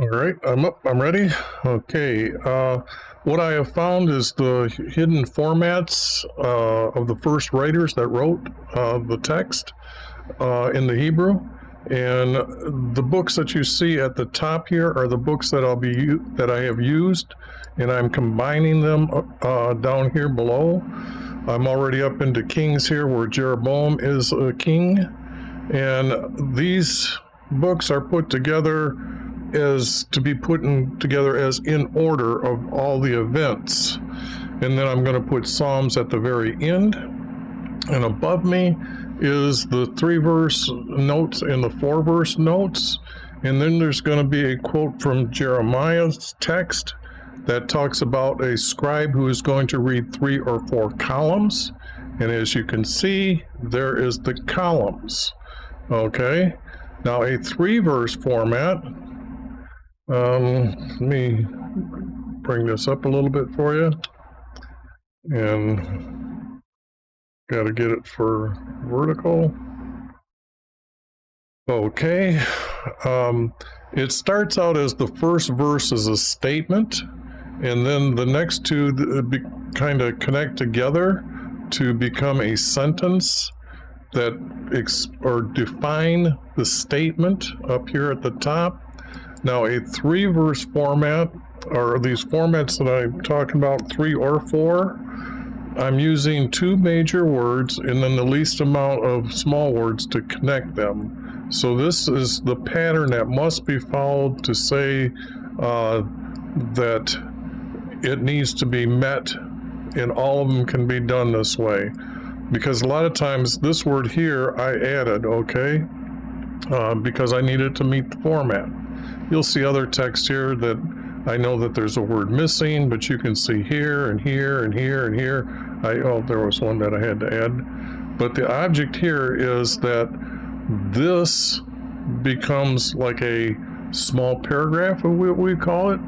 All right, I'm up, I'm ready. Okay, what I have found is the hidden formats of the first writers that wrote the text in the Hebrew. And the books that you see at the top here are the books that that I have used, and I'm combining them down here below. I'm already up into Kings here, where Jeroboam is a king, and these books are put together as to be put together as in order of all the events. And then I'm going to put Psalms at the very end, and above me is the 3-verse notes and the 4-verse notes. And then there's going to be a quote from Jeremiah's text that talks about a scribe who is going to read 3 or 4 columns. And as you can see, there is the columns. Okay, now a 3-verse format. Let me bring this up a little bit for you, and got to get it for vertical. Okay, it starts out as the first verse is a statement, and then the next two kind of connect together to become a sentence that or define the statement up here at the top. Now, a 3-verse format, or these formats that I'm talking about, 3 or 4, I'm using 2 major words and then the least amount of small words to connect them. So this is the pattern that must be followed to say that it needs to be met, and all of them can be done this way. Because a lot of times this word here I added, okay, because I needed to meet the format. You'll see other text here that I know that there's a word missing, but you can see here and here and here and here. Oh, there was one that I had to add. But the object here is that this becomes like a small paragraph, of what we call it.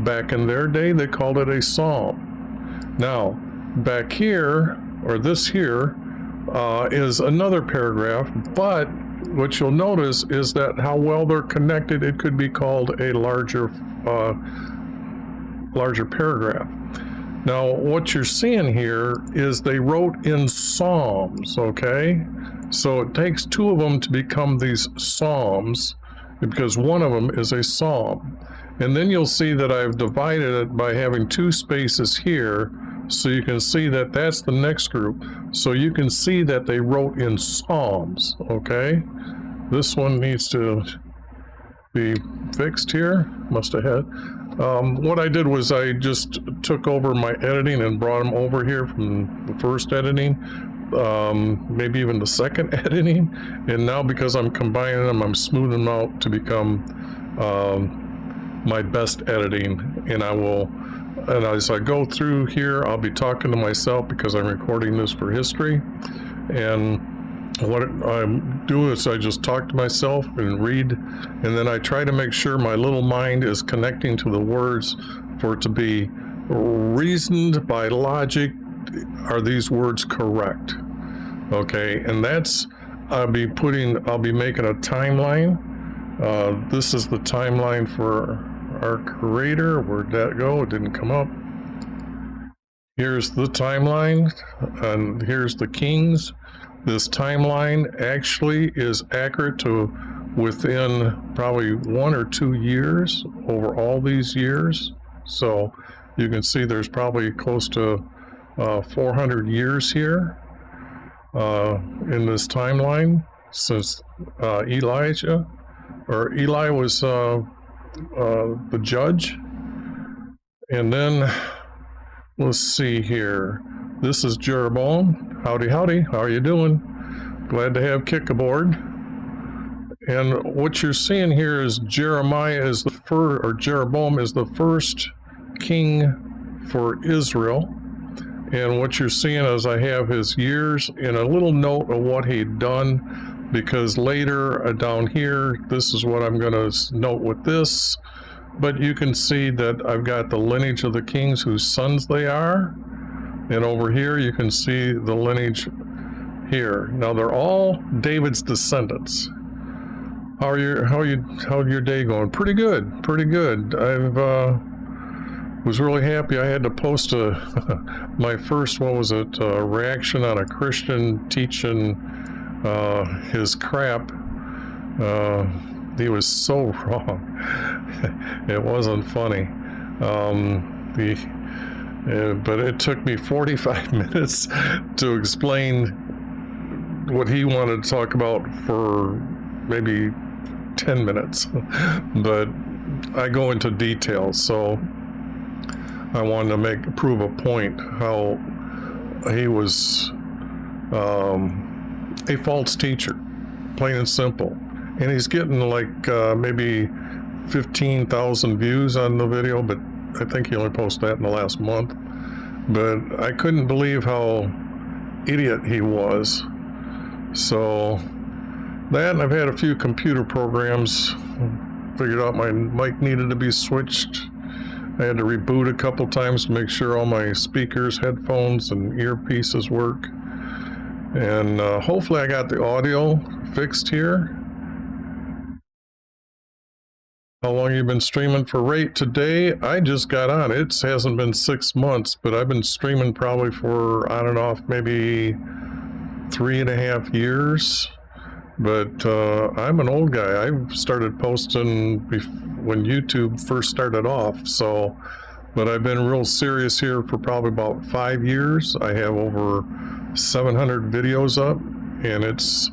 Back in their day, they called it a psalm. Now, back here, or this here, is another paragraph, but what you'll notice is that how well they're connected, it could be called a larger paragraph. Now, what you're seeing here is they wrote in psalms, okay? So it takes 2 of them to become these psalms, because one of them is a psalm. And then you'll see that I've divided it by having 2 spaces here, so you can see that that's the next group. So you can see that they wrote in psalms, okay? This one needs to be fixed here, must have had. What I did was I just took over my editing and brought them over here from the first editing, maybe even the second editing. And now because I'm combining them, I'm smoothing them out to become my best editing. And and as I go through here, I'll be talking to myself because I'm recording this for history. And what I'm doing is I just talk to myself and read, and then I try to make sure my little mind is connecting to the words for it to be reasoned by logic. Are these words correct? Okay, and that's, I'll be making a timeline. This is the timeline for our creator. Where'd that go? It didn't come up. Here's the timeline, and here's the kings. This timeline actually is accurate to within probably 1 or 2 years over all these years. So you can see there's probably close to 400 years here in this timeline since Eli was the judge. And then let's see here. This is Jeroboam. Howdy, howdy. How are you doing? Glad to have Kick aboard. And what you're seeing here is Jeremiah is the first, or Jeroboam is the first king for Israel. And what you're seeing is I have his years and a little note of what he'd done, because later down here, this is what I'm going to note with this. But you can see that I've got the lineage of the kings whose sons they are. And over here, you can see the lineage here. Now, they're all David's descendants. How's your day going? Pretty good, pretty good. I've was really happy. I had to post my first, what was it, reaction on a Christian teaching his crap. He was so wrong. It wasn't funny. But it took me 45 minutes to explain what he wanted to talk about for maybe 10 minutes. But I go into details, so I wanted to prove a point how he was a false teacher, plain and simple. And he's getting like maybe 15,000 views on the video, but I think he only posted that in the last month. But I couldn't believe how idiot he was. So that, and I've had a few computer programs, figured out my mic needed to be switched. I had to reboot a couple times to make sure all my speakers, headphones, and earpieces work. And hopefully I got the audio fixed here. How long you been streaming for rate today? I just got on. It hasn't been 6 months, but I've been streaming probably for on and off maybe 3.5 years. But I'm an old guy. I started posting when YouTube first started off. So, but I've been real serious here for probably about 5 years. I have over 700 videos up, and it's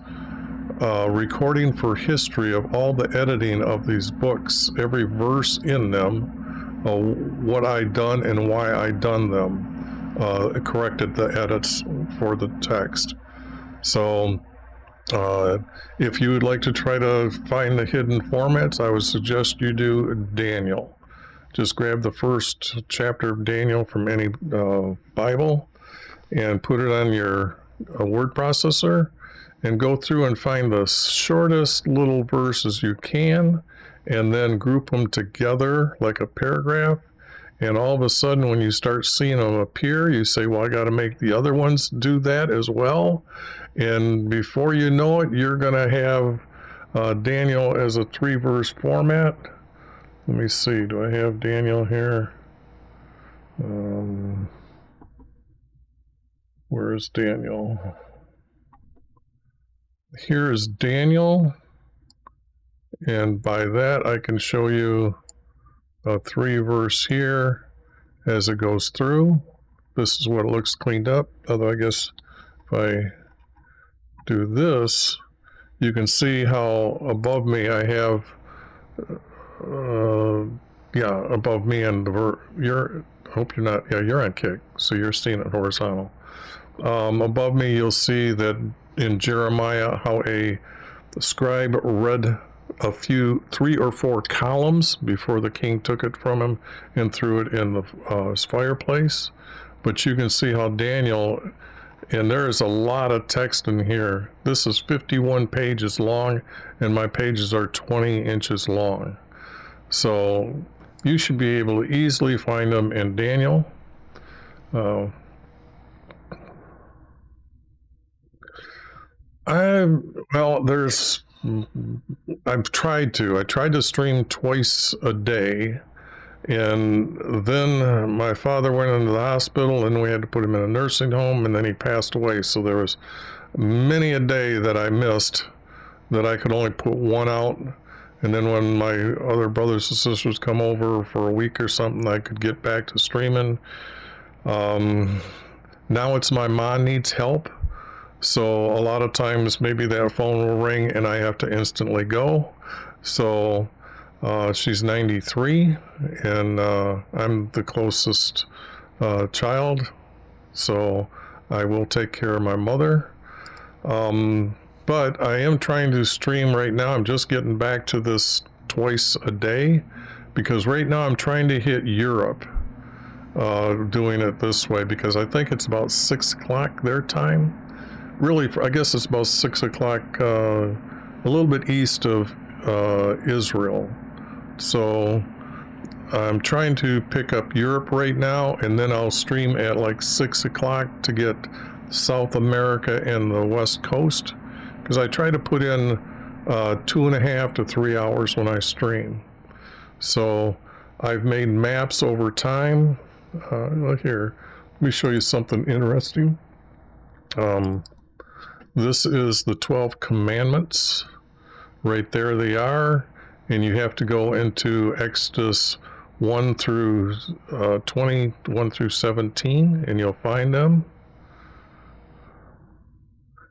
recording for history of all the editing of these books, every verse in them, what I done and why I done them, corrected the edits for the text. So if you would like to try to find the hidden formats, I would suggest you do Daniel. Just grab the first chapter of Daniel from any Bible and put it on your word processor, and go through and find the shortest little verses you can, and then group them together like a paragraph. And all of a sudden, when you start seeing them appear, you say, well, I got to make the other ones do that as well. And before you know it, you're going to have Daniel as a 3-verse format. Let me see, do I have Daniel here? Where is Daniel? Here is Daniel, and by that I can show you a 3-verse here as it goes through. This is what it looks cleaned up, although I guess if I do this, you can see how above me I have above me and hope you're not, you're on kick, so you're seeing it horizontal. Above me you'll see that in Jeremiah how a scribe read a few 3 or 4 columns before the king took it from him and threw it in his fireplace. But you can see how Daniel, and there is a lot of text in here. This is 51 pages long, and my pages are 20 inches long. So you should be able to easily find them in Daniel. I've tried to stream twice a day, and then my father went into the hospital and we had to put him in a nursing home, and then he passed away. So there was many a day that I missed that I could only put one out. And then when my other brothers and sisters come over for a week or something, I could get back to streaming. Now it's my mom needs help. So a lot of times maybe that phone will ring and I have to instantly go. So she's 93, and I'm the closest child. So I will take care of my mother. But I am trying to stream right now. I'm just getting back to this twice a day, because right now I'm trying to hit Europe, doing it this way, because I think it's about 6 o'clock their time. Really, I guess it's about 6 o'clock, a little bit east of Israel. So I'm trying to pick up Europe right now, and then I'll stream at like 6 o'clock to get South America and the West Coast, because I try to put in 2.5 to 3 hours when I stream. So I've made maps over time. Look here, let me show you something interesting. This is the 12 commandments. Right there they are. And you have to go into Exodus 1 through 20, 1 through 17, and you'll find them.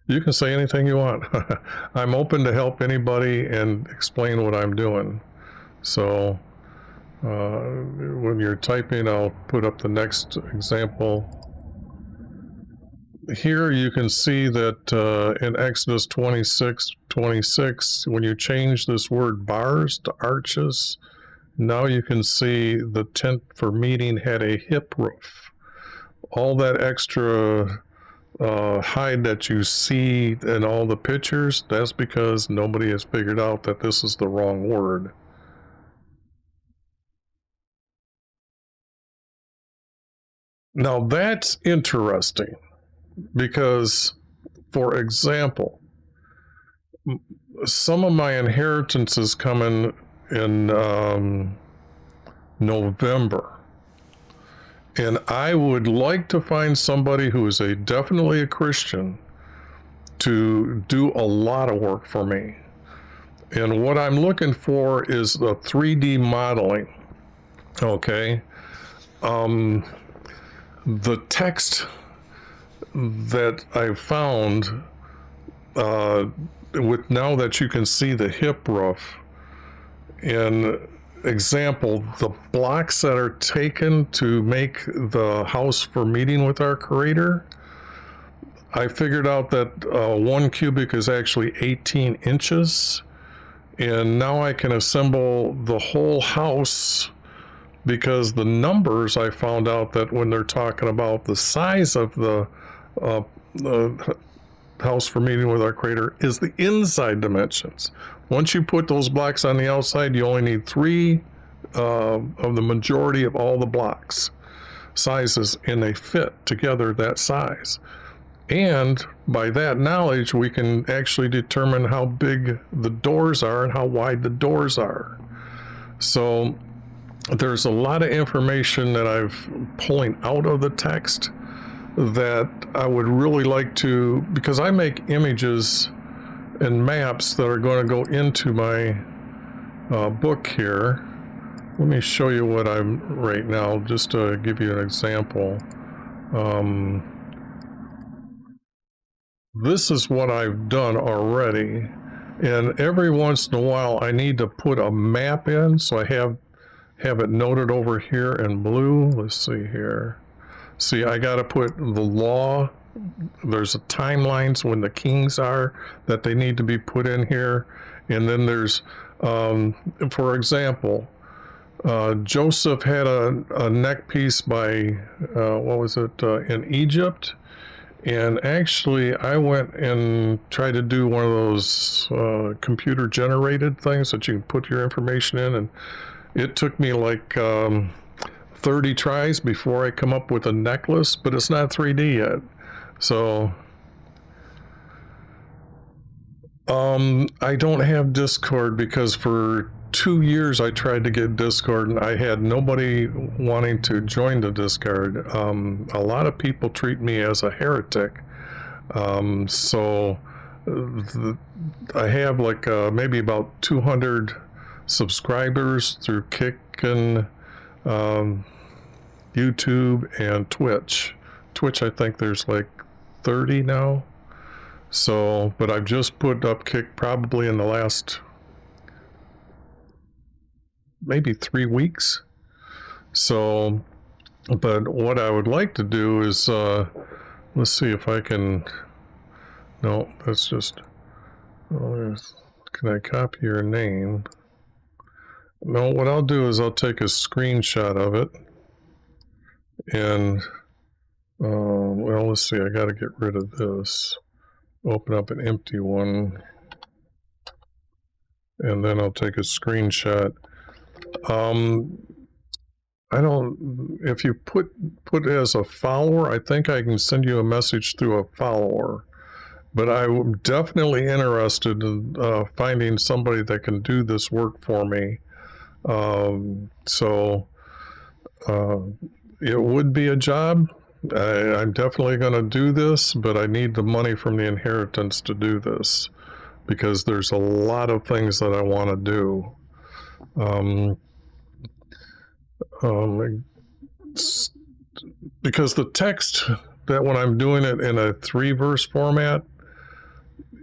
You can say anything you want. I'm open to help anybody and explain what I'm doing. So when you're typing, I'll put up the next example. Here you can see that in Exodus 26, when you change this word bars to arches, now you can see the tent for meeting had a hip roof. All that extra hide that you see in all the pictures, that's because nobody has figured out that this is the wrong word. Now that's interesting because, for example, some of my inheritance is coming in November. And I would like to find somebody who is definitely a Christian to do a lot of work for me. And what I'm looking for is the 3D modeling. Okay. The text that I found, with now that you can see the hip roof, in example, the blocks that are taken to make the house for meeting with our Creator, I figured out that 1 cubic is actually 18 inches. And now I can assemble the whole house, because the numbers, I found out that when they're talking about the size of the house for meeting with our Creator is the inside dimensions. Once you put those blocks on the outside, you only need 3 of the majority of all the blocks sizes, and they fit together that size. And by that knowledge, we can actually determine how big the doors are and how wide the doors are. So there's a lot of information that I'm pulling out of the text that I would really like to, because I make images and maps that are going to go into my book here. Let me show you what I'm right now, just to give you an example. This is what I've done already, and every once in a while I need to put a map in, so I have it noted over here in blue. Let's see here. See, I got to put the law. There's timelines when the kings are that they need to be put in here. And then there's, for example, Joseph had a neck piece by, what was it, in Egypt. And actually, I went and tried to do one of those computer generated things that you can put your information in, and it took me like 30 tries before I come up with a necklace, but it's not 3D yet. So I don't have Discord because for 2 years I tried to get Discord and I had nobody wanting to join the Discord. A lot of people treat me as a heretic. So I have like maybe about 200 subscribers through Kick and YouTube and Twitch. Twitch, I think there's like 30 now. So, but I've just put up Kick probably in the last maybe 3 weeks. So, but what I would like to do is, let's see if I can, no, that's just, oh, can I copy your name? No, what I'll do is I'll take a screenshot of it, and, well, let's see, I got to get rid of this. Open up an empty one, and then I'll take a screenshot. I don't, if you put it as a follower, I think I can send you a message through a follower. but I'm definitely interested in finding somebody that can do this work for me. So it would be a job. I'm definitely going to do this, but I need the money from the inheritance to do this because there's a lot of things that I want to do. Because the text that when I'm doing it in a 3-verse format,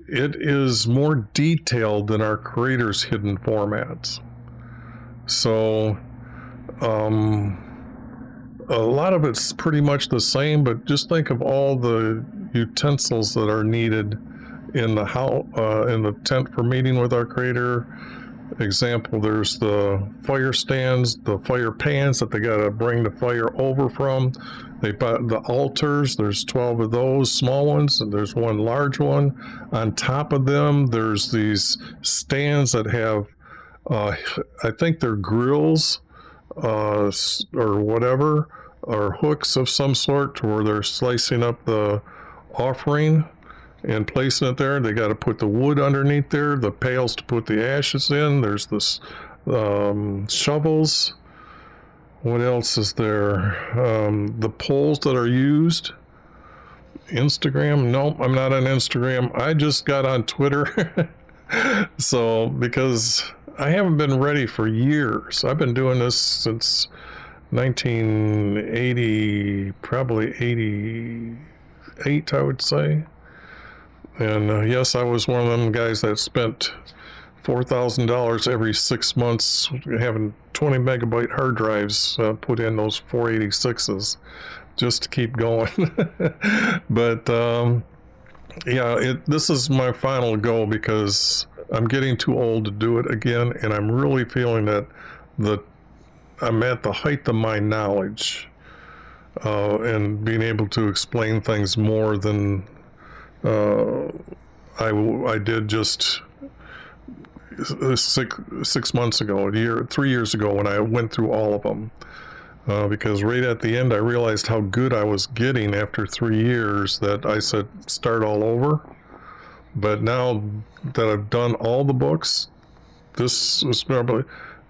it is more detailed than our Creator's hidden formats. So a lot of it's pretty much the same, but just think of all the utensils that are needed in the tent for meeting with our Creator. Example, there's the fire stands, the fire pans that they got to bring the fire over from. They bought the altars. There's 12 of those small ones, and there's one large one. On top of them, there's these stands that have, I think they're grills or whatever, or hooks of some sort, where they're slicing up the offering and placing it there. They got to put the wood underneath there, the pails to put the ashes in. There's this shovels. What else is there? The poles that are used. Instagram? Nope, I'm not on Instagram. I just got on Twitter. So, because I haven't been ready for years. I've been doing this since 1980, probably 88, I would say. And yes, I was one of them guys that spent $4,000 every 6 months having 20 megabyte hard drives put in those 486s just to keep going. But yeah, this is my final go because I'm getting too old to do it again, and I'm really feeling that I'm at the height of my knowledge and being able to explain things more than I did just 6 months ago, 3 years ago when I went through all of them. Because right at the end I realized how good I was getting after 3 years that I said start all over. But now that I've done all the books, this is probably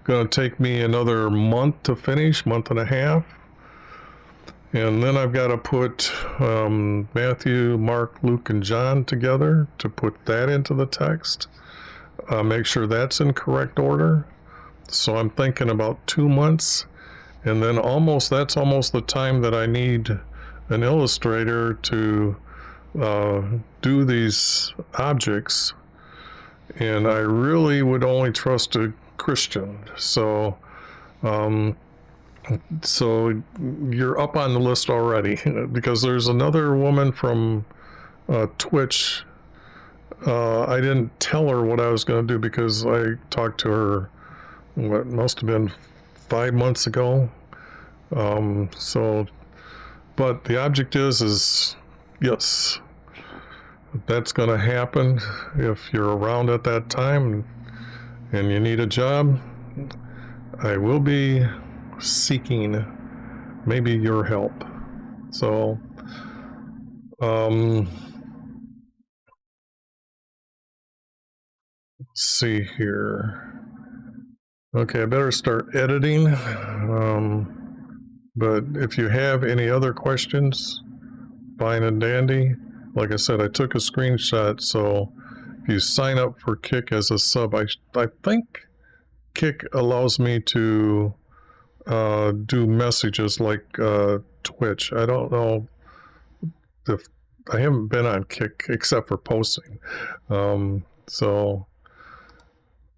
going to take me another month to finish, month and a half. And then I've got to put Matthew, Mark, Luke, and John together to put that into the text. Make sure that's in correct order. So I'm thinking about 2 months. And then that's almost the time that I need an illustrator to do these objects. And I really would only trust a Christian. So you're up on the list already because there's another woman from Twitch. I didn't tell her what I was going to do because I talked to her, what must have been 5 months ago. But the object is yes, that's going to happen if you're around at that time and you need a job. I will be seeking maybe your help. So, let's see here. Okay, I better start editing. But if you have any other questions, fine and dandy. Like I said, I took a screenshot, so if you sign up for Kick as a sub, I think Kick allows me to do messages like Twitch. I don't know if I haven't been on Kick except for posting.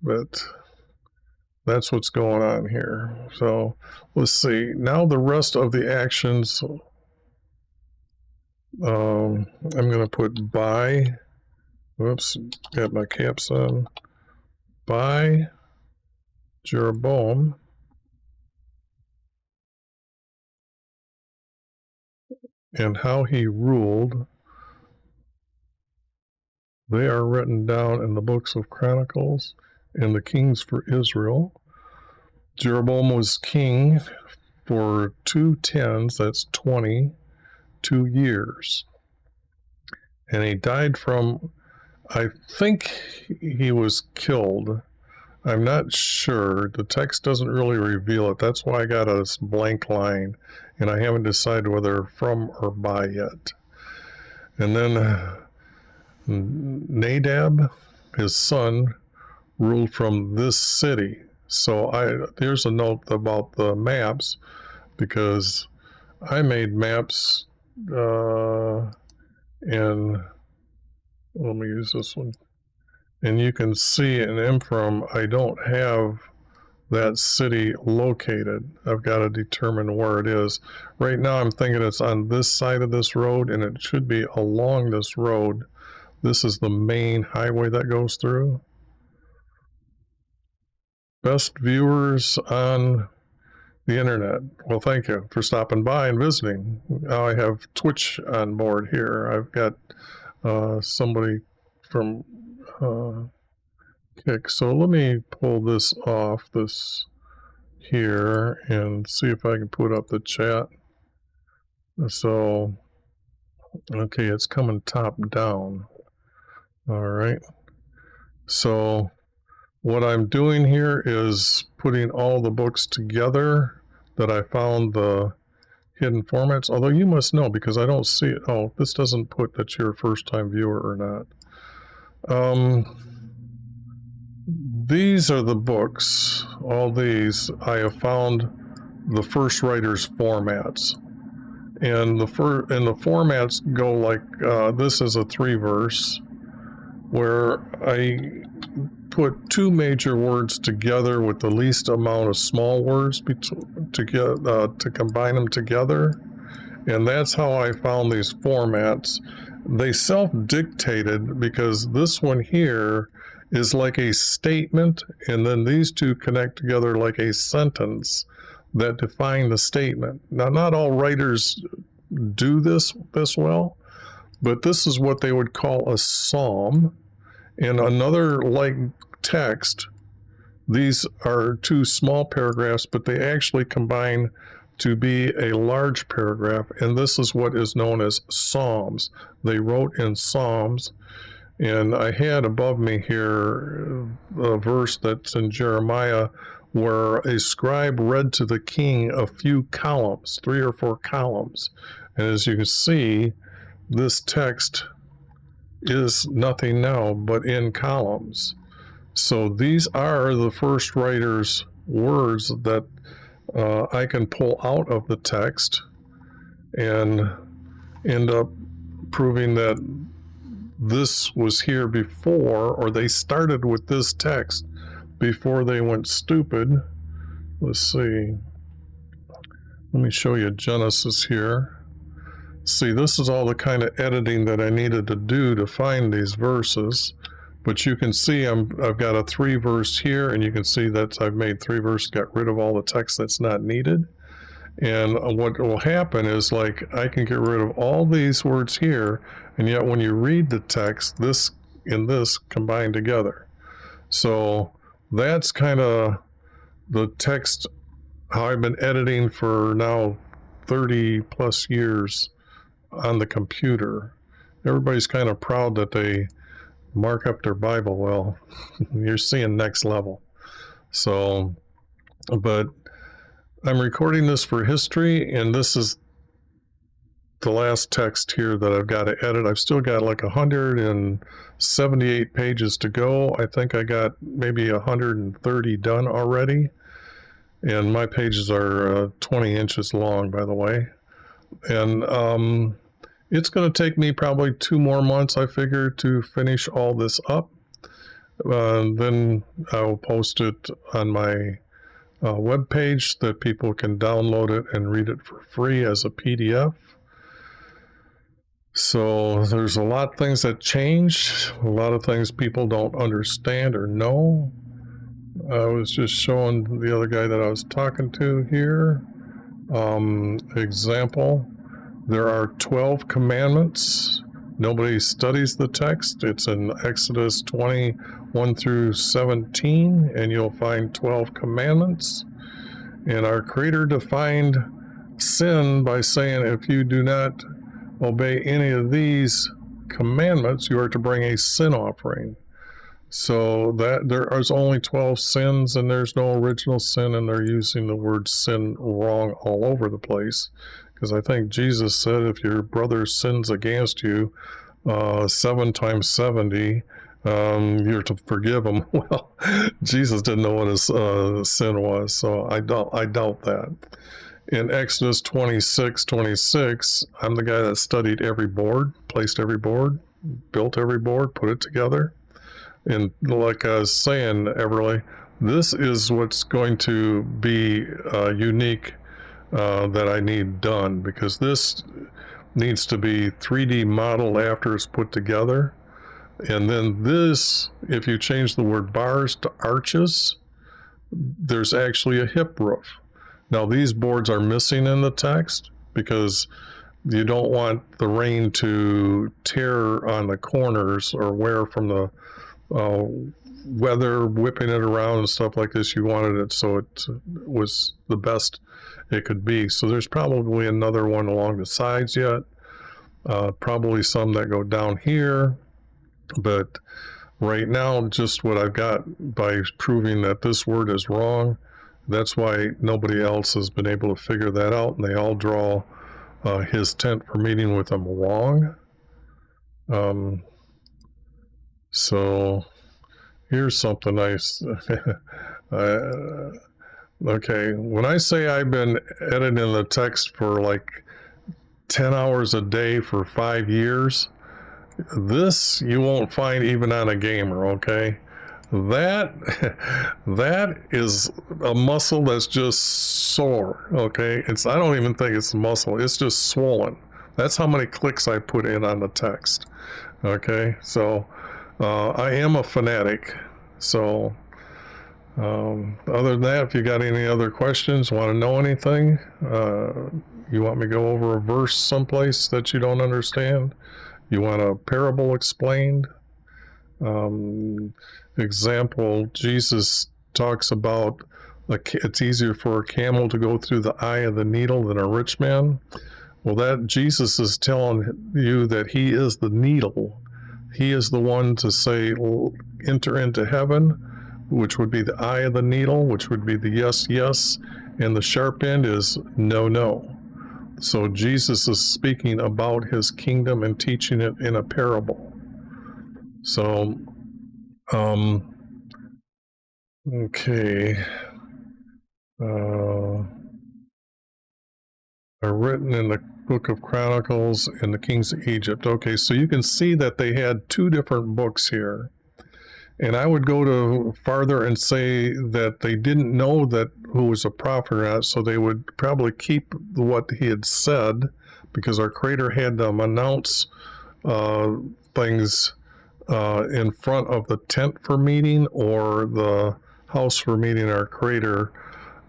But that's what's going on here. So let's see. Now the rest of the actions, I'm going to put by. Whoops, got my caps on. By Jeroboam and how he ruled. They are written down in the books of Chronicles and the Kings for Israel. Jeroboam was king for 2 10s, that's 22 years. and he died from, I think he was killed. I'm not sure. The text doesn't really reveal it. That's why I got a blank line, and I haven't decided whether from or by yet. And then Nadab, his son, ruled from this city. So there's a note about the maps, because I made maps, and let me use this one. And you can see in Ephraim, I don't have that city located. I've got to determine where it is. Right now I'm thinking it's on this side of this road, and it should be along this road. This is the main highway that goes through. Best viewers on the internet. Well, thank you for stopping by and visiting. Now I have Twitch on board here. I've got somebody from Kick. So let me pull this off this here and see if I can put up the chat. So, okay, it's coming top down. All right. So what I'm doing here is putting all the books together that I found the hidden formats, although you must know because I don't see it. Oh, this doesn't put that you're a first-time viewer or not. These are the books. All these I have found the first writer's formats, and the formats go like this is a 3-verse where I put 2 major words together with the least amount of small words to combine them together, and that's how I found these formats. They self-dictated because this one here is like a statement, and then these two connect together like a sentence that define the statement. Now, not all writers do this well, but this is what they would call a psalm. And another like text, these are 2 small paragraphs, but they actually combine to be a large paragraph, and this is what is known as psalms. They wrote in psalms. And I had above me here a verse that's in Jeremiah where a scribe read to the king a few columns, 3 or 4 columns. And as you can see, this text is nothing now but in columns. So these are the first writer's words that I can pull out of the text and end up proving that this was here before, or they started with this text before they went stupid. Let's see. Let me show you Genesis here. See, this is all the kind of editing that I needed to do to find these verses. But you can see I've got a 3-verse here, and you can see that I've made 3 verses, got rid of all the text that's not needed. And what will happen is, like, I can get rid of all these words here, and yet when you read the text, this and this combine together. So that's kind of the text, how I've been editing for now 30 plus years on the computer. Everybody's kind of proud that they mark up their Bible well. You're seeing next level. So, but I'm recording this for history, and this is the last text here that I've got to edit. I've still got like 178 pages to go. I think I got maybe 130 done already. And my pages are 20 inches long, by the way. And it's going to take me probably 2 more months, I figure, to finish all this up. Then I'll post it on my web page that people can download it and read it for free as a PDF. So there's a lot of things that changed, a lot of things people don't understand or know. I was just showing the other guy that I was talking to here. Example, there are 12 commandments. Nobody studies the text. It's in Exodus 21 through 17, and you'll find 12 commandments. And our Creator defined sin by saying, if you do not obey any of these commandments, you are to bring a sin offering. So that there is only 12 sins and there's no original sin, and they're using the word sin wrong all over the place. Because I think Jesus said if your brother sins against you 7 times 70, you're to forgive him. Well, Jesus didn't know what his sin was, so I doubt that. In Exodus 26:26, I'm the guy that studied every board, placed every board, built every board, put it together. And like I was saying, Everly, this is what's going to be unique that I need done, because this needs to be 3D modeled after it's put together. And then this, if you change the word bars to arches, there's actually a hip roof. Now these boards are missing in the text because you don't want the rain to tear on the corners or wear from the weather whipping it around and stuff like this. You wanted it so it was the best it could be. So there's probably another one along the sides yet, probably some that go down here, but right now just what I've got by proving that this word is wrong, that's why nobody else has been able to figure that out, and they all draw his tent for meeting with him wrong. So here's something nice. Okay, when I say I've been editing the text for like 10 hours a day for 5 years, this you won't find even on a gamer, okay? That is a muscle that's just sore, okay? I don't even think it's a muscle, it's just swollen. That's how many clicks I put in on the text, okay? So I am a fanatic. So other than that, if you got any other questions, want to know anything, you want me to go over a verse someplace that you don't understand, you want a parable explained, example, Jesus talks about it's easier for a camel to go through the eye of the needle than a rich man. Well, that Jesus is telling you that he is the needle. He is the one to say, enter into heaven, which would be the eye of the needle, which would be the yes, yes, and the sharp end is no, no. So Jesus is speaking about his kingdom and teaching it in a parable. So, okay. Are written in the book of Chronicles and the kings of Egypt. Okay, so you can see that they had 2 different books here. And I would go to farther and say that they didn't know that who was a prophet or not, so they would probably keep what he had said, because our Creator had them announce things in front of the tent for meeting or the house for meeting our Creator.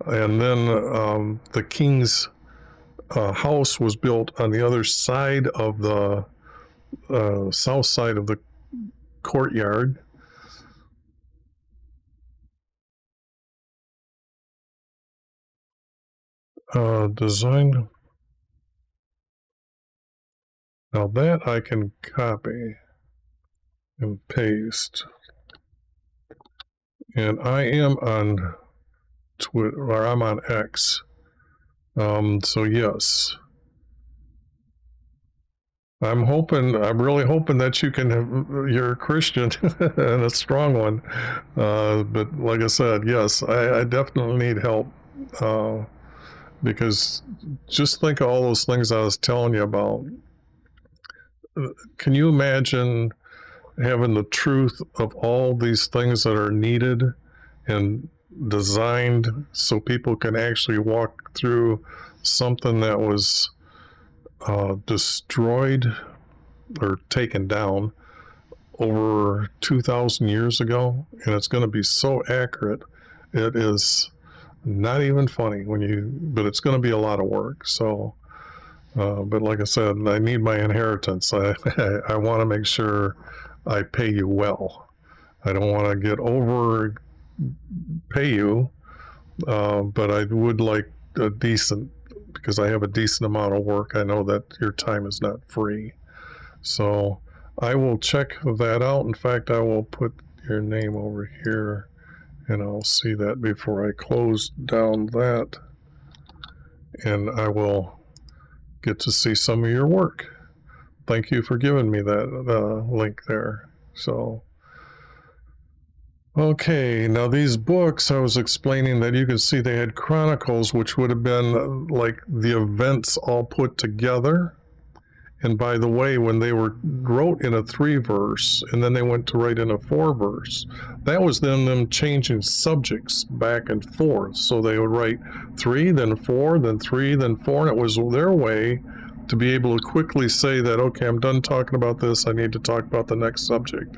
And then the king's house was built on the other side of the south side of the courtyard. Design. Now that I can copy and paste. And I am on Twitter, or I'm on X. So yes. I'm really hoping that you can, you're a Christian and a strong one. But like I said, yes, I definitely need help. Because just think of all those things I was telling you about. Can you imagine having the truth of all these things that are needed and designed so people can actually walk through something that was destroyed or taken down over 2,000 years ago, and it's going to be so accurate. It is not even funny but it's going to be a lot of work. So, but like I said, I need my inheritance. I want to make sure I pay you well. I don't want to pay you, but I would like a decent, because I have a decent amount of work. I know that your time is not free. So I will check that out. In fact, I will put your name over here, and I'll see that before I close down that, and I will get to see some of your work. Thank you for giving me that link there. So, okay, now these books, I was explaining that you can see they had chronicles, which would have been like the events all put together. And by the way, when they wrote in a 3-verse and then they went to write in a 4-verse, that was then them changing subjects back and forth. So they would write 3, then 4, then 3, then 4, and it was their way to be able to quickly say that, okay, I'm done talking about this, I need to talk about the next subject.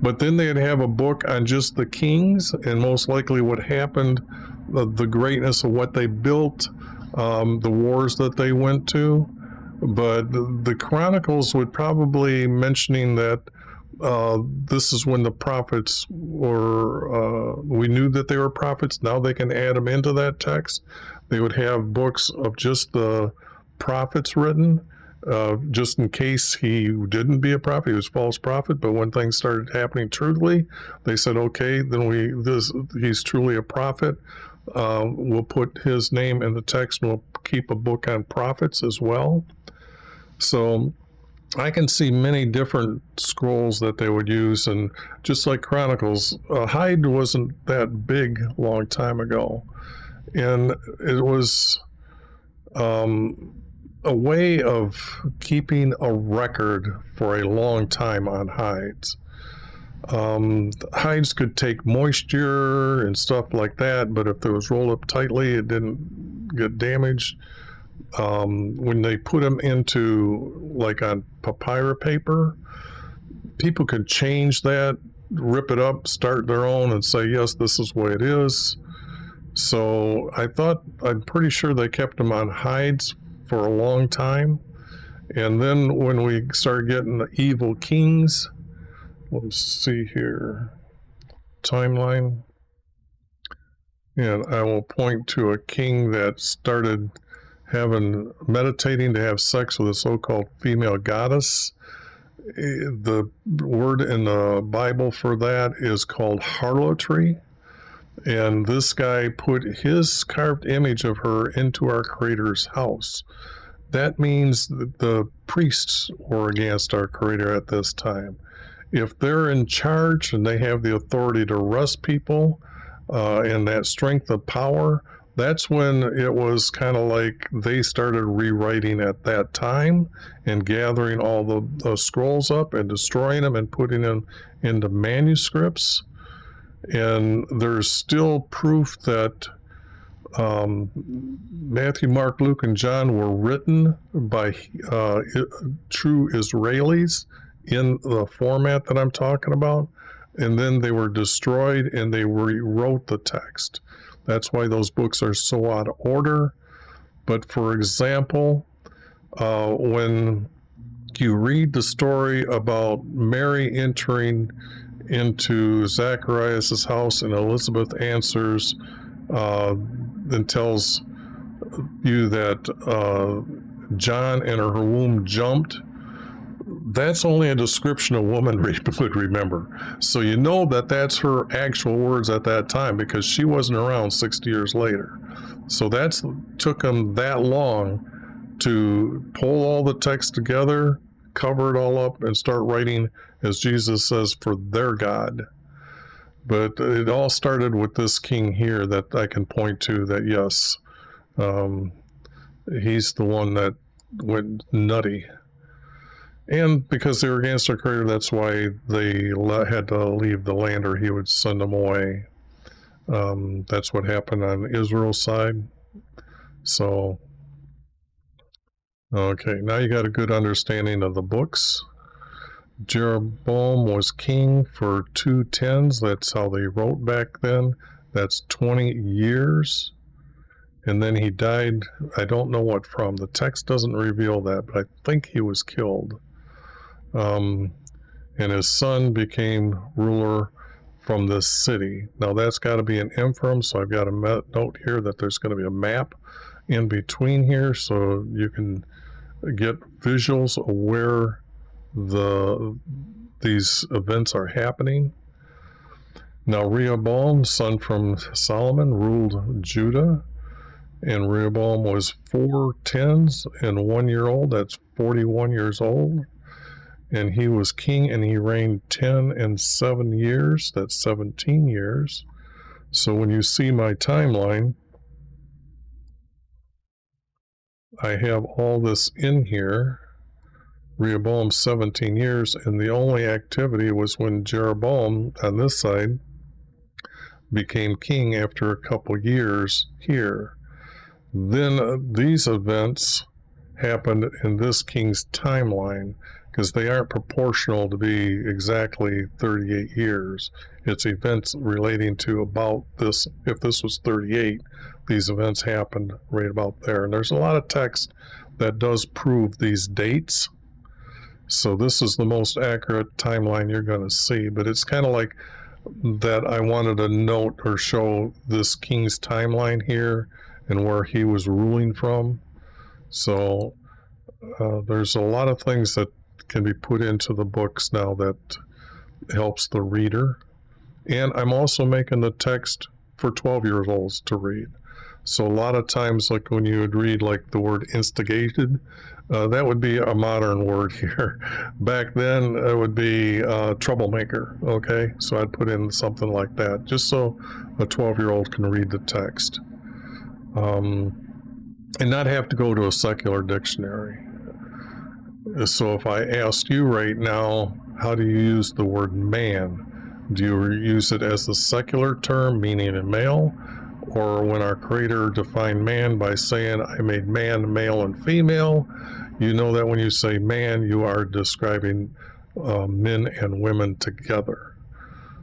But then they'd have a book on just the kings and most likely what happened, the greatness of what they built, the wars that they went to. But the chronicles would probably mentioning that this is when the prophets were, we knew that they were prophets. Now they can add them into that text. They would have books of just the prophets written, just in case he didn't be a prophet, he was a false prophet. But when things started happening truly, they said, okay, then he's truly a prophet. We'll put his name in the text, and we'll keep a book on prophets as well. So I can see many different scrolls that they would use, and just like Chronicles, Hyde wasn't that big a long time ago, and it was a way of keeping a record for a long time on hides. Hides could take moisture and stuff like that, but if it was rolled up tightly, it didn't get damaged. When they put them into, like on papyrus paper, people could change that, rip it up, start their own, and say, yes, this is the way it is. So I'm pretty sure they kept them on hides for a long time. And then when we started getting the evil kings, let's see here, timeline. And I will point to a king that started meditating to have sex with a so-called female goddess. The word in the Bible for that is called harlotry. And this guy put his carved image of her into our Creator's house. That means that the priests were against our Creator at this time. If they're in charge and they have the authority to arrest people and that strength of power, that's when it was kind of like they started rewriting at that time and gathering all the scrolls up and destroying them and putting them into manuscripts. And there's still proof that Matthew, Mark, Luke, and John were written by true Israelis in the format that I'm talking about. And then they were destroyed and they rewrote the text. That's why those books are so out of order. But for example, when you read the story about Mary entering into Zacharias' house and Elizabeth answers and tells you that John and her womb jumped, that's only a description a woman would remember. So you know that that's her actual words at that time because she wasn't around 60 years later. So that's took them that long to pull all the text together, cover it all up, and start writing, as Jesus says, for their God. But it all started with this king here that I can point to that, yes, he's the one that went nutty. And because they were against their Creator, that's why they had to leave the land or he would send them away. That's what happened on Israel's side. So, okay, now you got a good understanding of the books. Jeroboam was king for 2 tens. That's how they wrote back then. That's 20 years. And then he died, I don't know what from. The text doesn't reveal that, but I think he was killed. And his son became ruler from this city. Now that's got to be an Ephraim, so I've got a note here that there's going to be a map in between here so you can get visuals of where these events are happening. Now Rehoboam, son from Solomon, ruled Judah, and Rehoboam was 4 10s and 1 year old. That's 41 years old. And he was king, and he reigned 10 and 7 years. That's 17 years. So when you see my timeline, I have all this in here. Rehoboam 17 years, and the only activity was when Jeroboam on this side became king after a couple years here. Then these events happened in this king's timeline, because they aren't proportional to be exactly 38 years. It's events relating to about this. If this was 38, these events happened right about there. And there's a lot of text that does prove these dates. So this is the most accurate timeline you're going to see. But it's kind of like that I wanted to note or show this king's timeline here and where he was ruling from. So there's a lot of things that can be put into the books now that helps the reader. And I'm also making the text for 12-year-olds to read. So a lot of times, like when you would read like the word instigated, that would be a modern word here. Back then, it would be troublemaker, okay? So I'd put in something like that, just so a 12-year-old can read the text. And not have to go to a secular dictionary. So if I asked you right now, how do you use the word man? Do you use it as the secular term, meaning a male? Or when our Creator defined man by saying, I made man male and female, you know that when you say man, you are describing men and women together.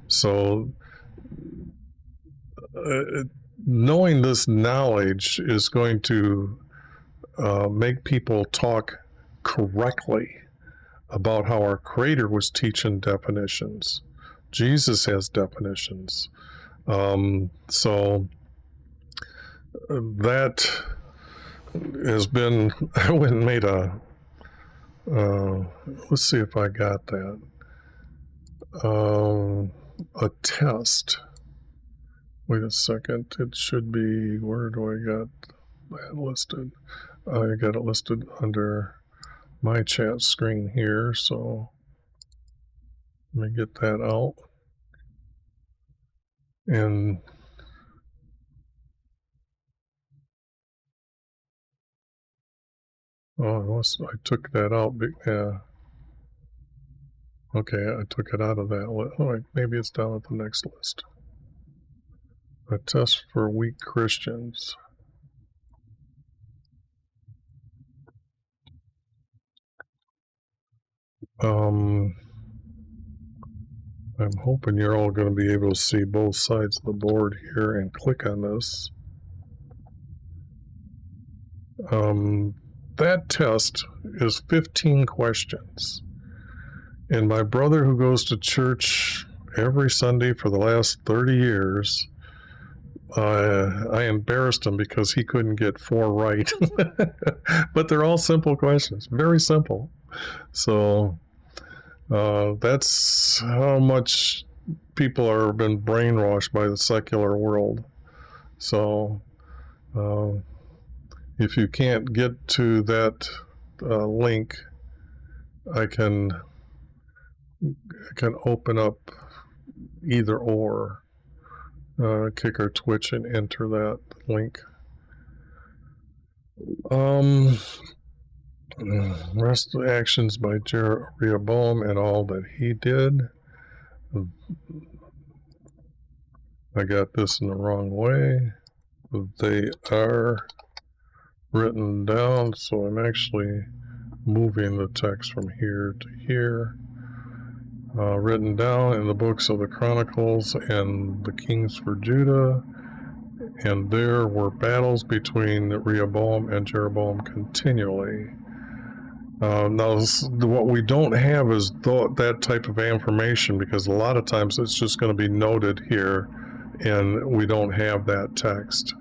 So knowing this knowledge is going to make people talk correctly about how our Creator was teaching definitions. Jesus has definitions. So that has been, I went and made a, let's see if I got that, a test. Wait a second, it should be, where do I got that listed? I got it listed under my chat screen here, so let me get that out. And I took that out. Okay, I took it out of that list. Oh, maybe it's down at the next list. A test for weak Christians. I'm hoping you're all going to be able to see both sides of the board here and click on this. That test is 15 questions. And my brother, who goes to church every Sunday for the last 30 years, I embarrassed him because he couldn't get 4 right. But they're all simple questions, very simple. So that's how much people are been brainwashed by the secular world. So if you can't get to that link, I can open up either or, kick or twitch and enter that link. Rest of the actions by Rehoboam and all that he did. I got this in the wrong way. They are written down, so I'm actually moving the text from here to here. Written down in the books of the Chronicles and the Kings for Judah, and there were battles between Rehoboam and Jeroboam continually. Now, what we don't have is that type of information, because a lot of times it's just going to be noted here, and we don't have that text.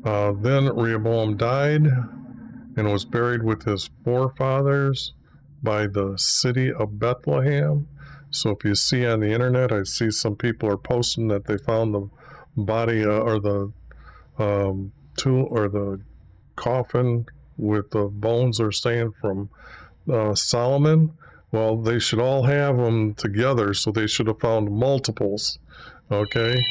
Then Rehoboam died and was buried with his forefathers, by the city of Bethlehem. So if you see on the internet, I see some people are posting that they found the body or the tomb or the coffin with the bones are saying from Solomon. Well, they should all have them together, so they should have found multiples. Okay.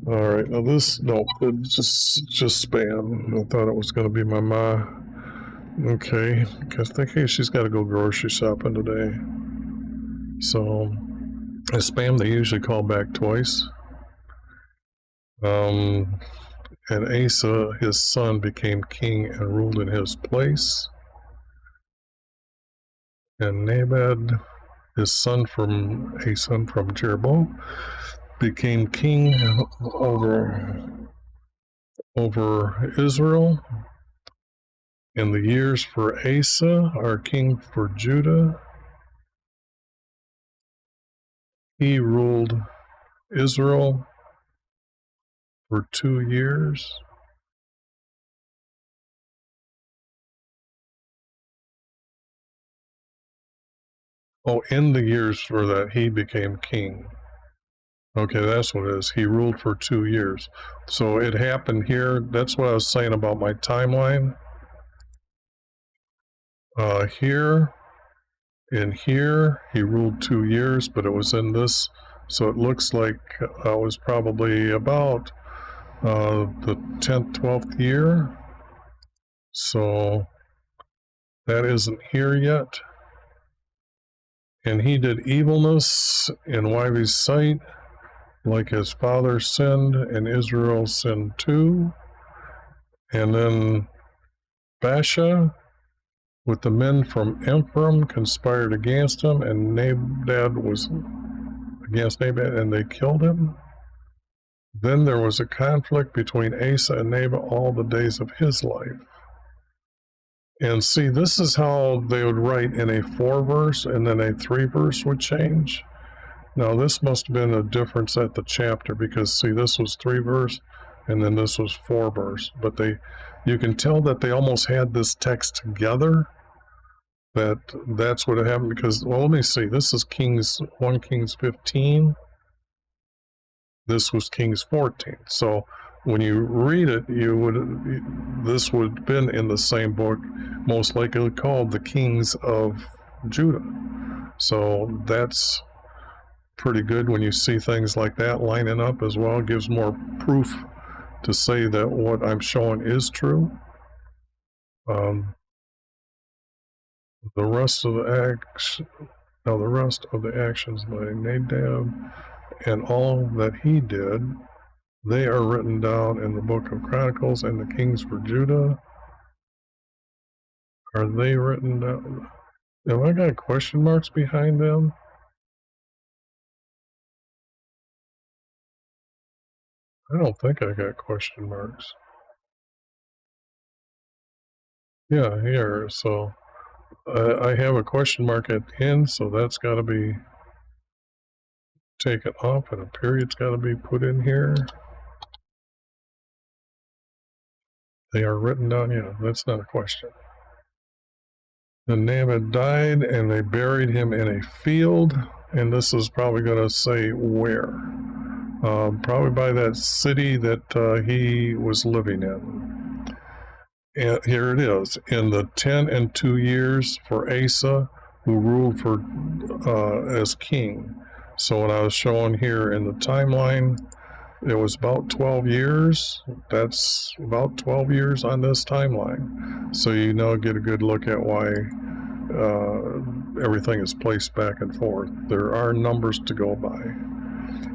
All right. Now this no, just spam. I thought it was going to be my ma. Okay, because I think she's got to go grocery shopping today. So, a spam they usually call back twice. And Asa, his son, became king and ruled in his place. And Nabad, a son from Jeroboam, became king over Israel. And the years for Asa, our king for Judah, he ruled Israel for 2 years. Oh, in the years for that, he became king. Okay, that's what it is. He ruled for 2 years. So it happened here. That's what I was saying about my timeline. Here and here, he ruled 2 years, but it was in this. So it looks like I was probably about the 10th, 12th year. So that isn't here yet. And he did evilness in Yahweh's sight, like his father sinned, and Israel sinned too. And then Baasha with the men from Ephraim conspired against him, and Nadab was against Nabal, and they killed him. Then there was a conflict between Asa and Nabal all the days of his life. And see, this is how they would write in a 4-verse, and then a 3-verse would change. Now, this must have been a difference at the chapter, because see, this was 3-verse, and then this was 4-verse. But you can tell that they almost had this text together. That's what happened, because, well, let me see. This is 1 Kings 15. This was Kings 14. So when you read it, this would have been in the same book, most likely called the Kings of Judah. So that's pretty good when you see things like that lining up as well. It gives more proof to say that what I'm showing is true. The rest of the actions by Nadab and all that he did, they are written down in the book of Chronicles and the Kings for Judah. Are they written down? Have I got question marks behind them? I don't think I got question marks. Yeah, here. So I have a question mark at the end, so that's got to be taken off, and a period's got to be put in here. They are written down. Yeah, that's not a question. Then Nabal died, and they buried him in a field, and this is probably going to say where. Probably by that city that he was living in. And here it is. In the 10 and 2 years for Asa, who ruled as king. So what I was showing here in the timeline, it was about 12 years. That's about 12 years on this timeline. So you get a good look at why everything is placed back and forth. There are numbers to go by.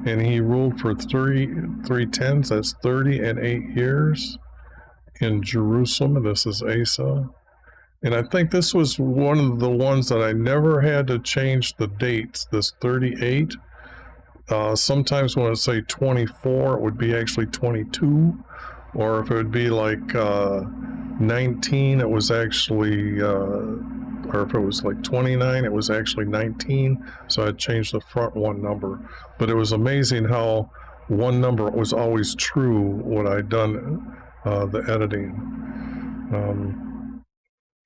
And he ruled for 3/10, that's 30 and 8 years in Jerusalem. This is Asa. And I think this was one of the ones that I never had to change the dates, this 38. Sometimes when it say 24, it would be actually 22. Or if it would be like 19, it was actually, or if it was like 29, it was actually 19. So I'd change the front one number. But it was amazing how one number was always true when I'd done the editing.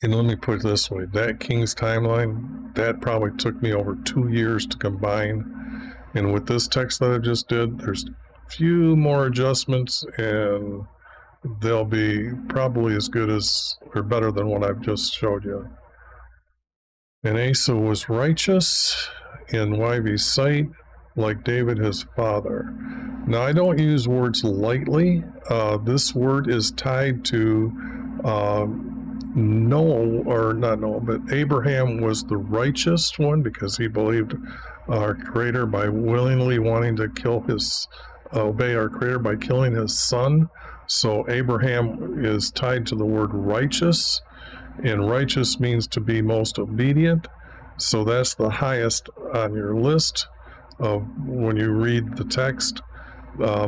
And let me put it this way, that King's timeline, that probably took me over 2 years to combine. And with this text that I just did, there's a few more adjustments, and they'll be probably as good as or better than what I've just showed you. And Asa was righteous in Yvie's sight, like David his father. Now, I don't use words lightly. This word is tied to Noah, or not Noah, but Abraham was the righteous one because he believed our Creator by willingly wanting to obey our Creator by killing his son. So Abraham is tied to the word righteous, and righteous means to be most obedient. So that's the highest on your list of when you read the text,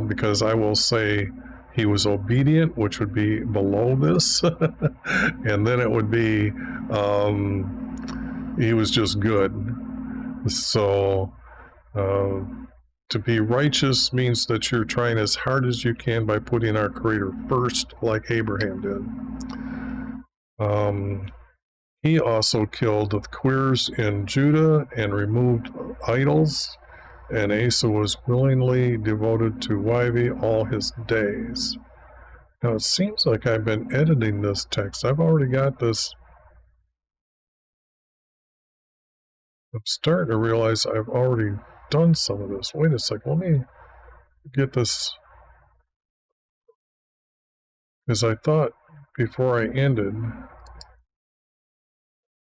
because I will say he was obedient, which would be below this, and then it would be he was just good. So to be righteous means that you're trying as hard as you can by putting our Creator first, like Abraham did. He also killed the queers in Judah and removed idols, and Asa was willingly devoted to Yvie all his days. Now it seems like I've been editing this text. I've already got this. I'm starting to realize I've already done some of this. Wait a second, let me get this, because I thought before I ended,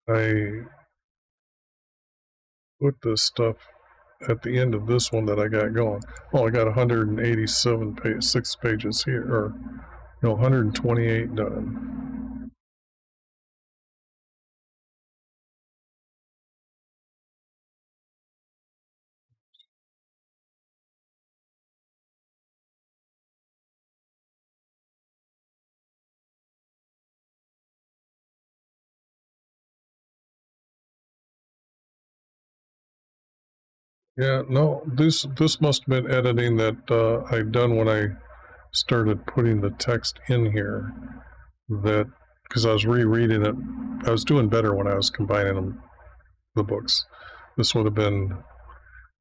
I put this stuff at the end of this one that I got going. Oh, I got 186 pages here, or no, 128 done. Yeah, no, this must have been editing that I've done when I started putting the text in here. That because I was rereading it, I was doing better when I was combining the books. This would have been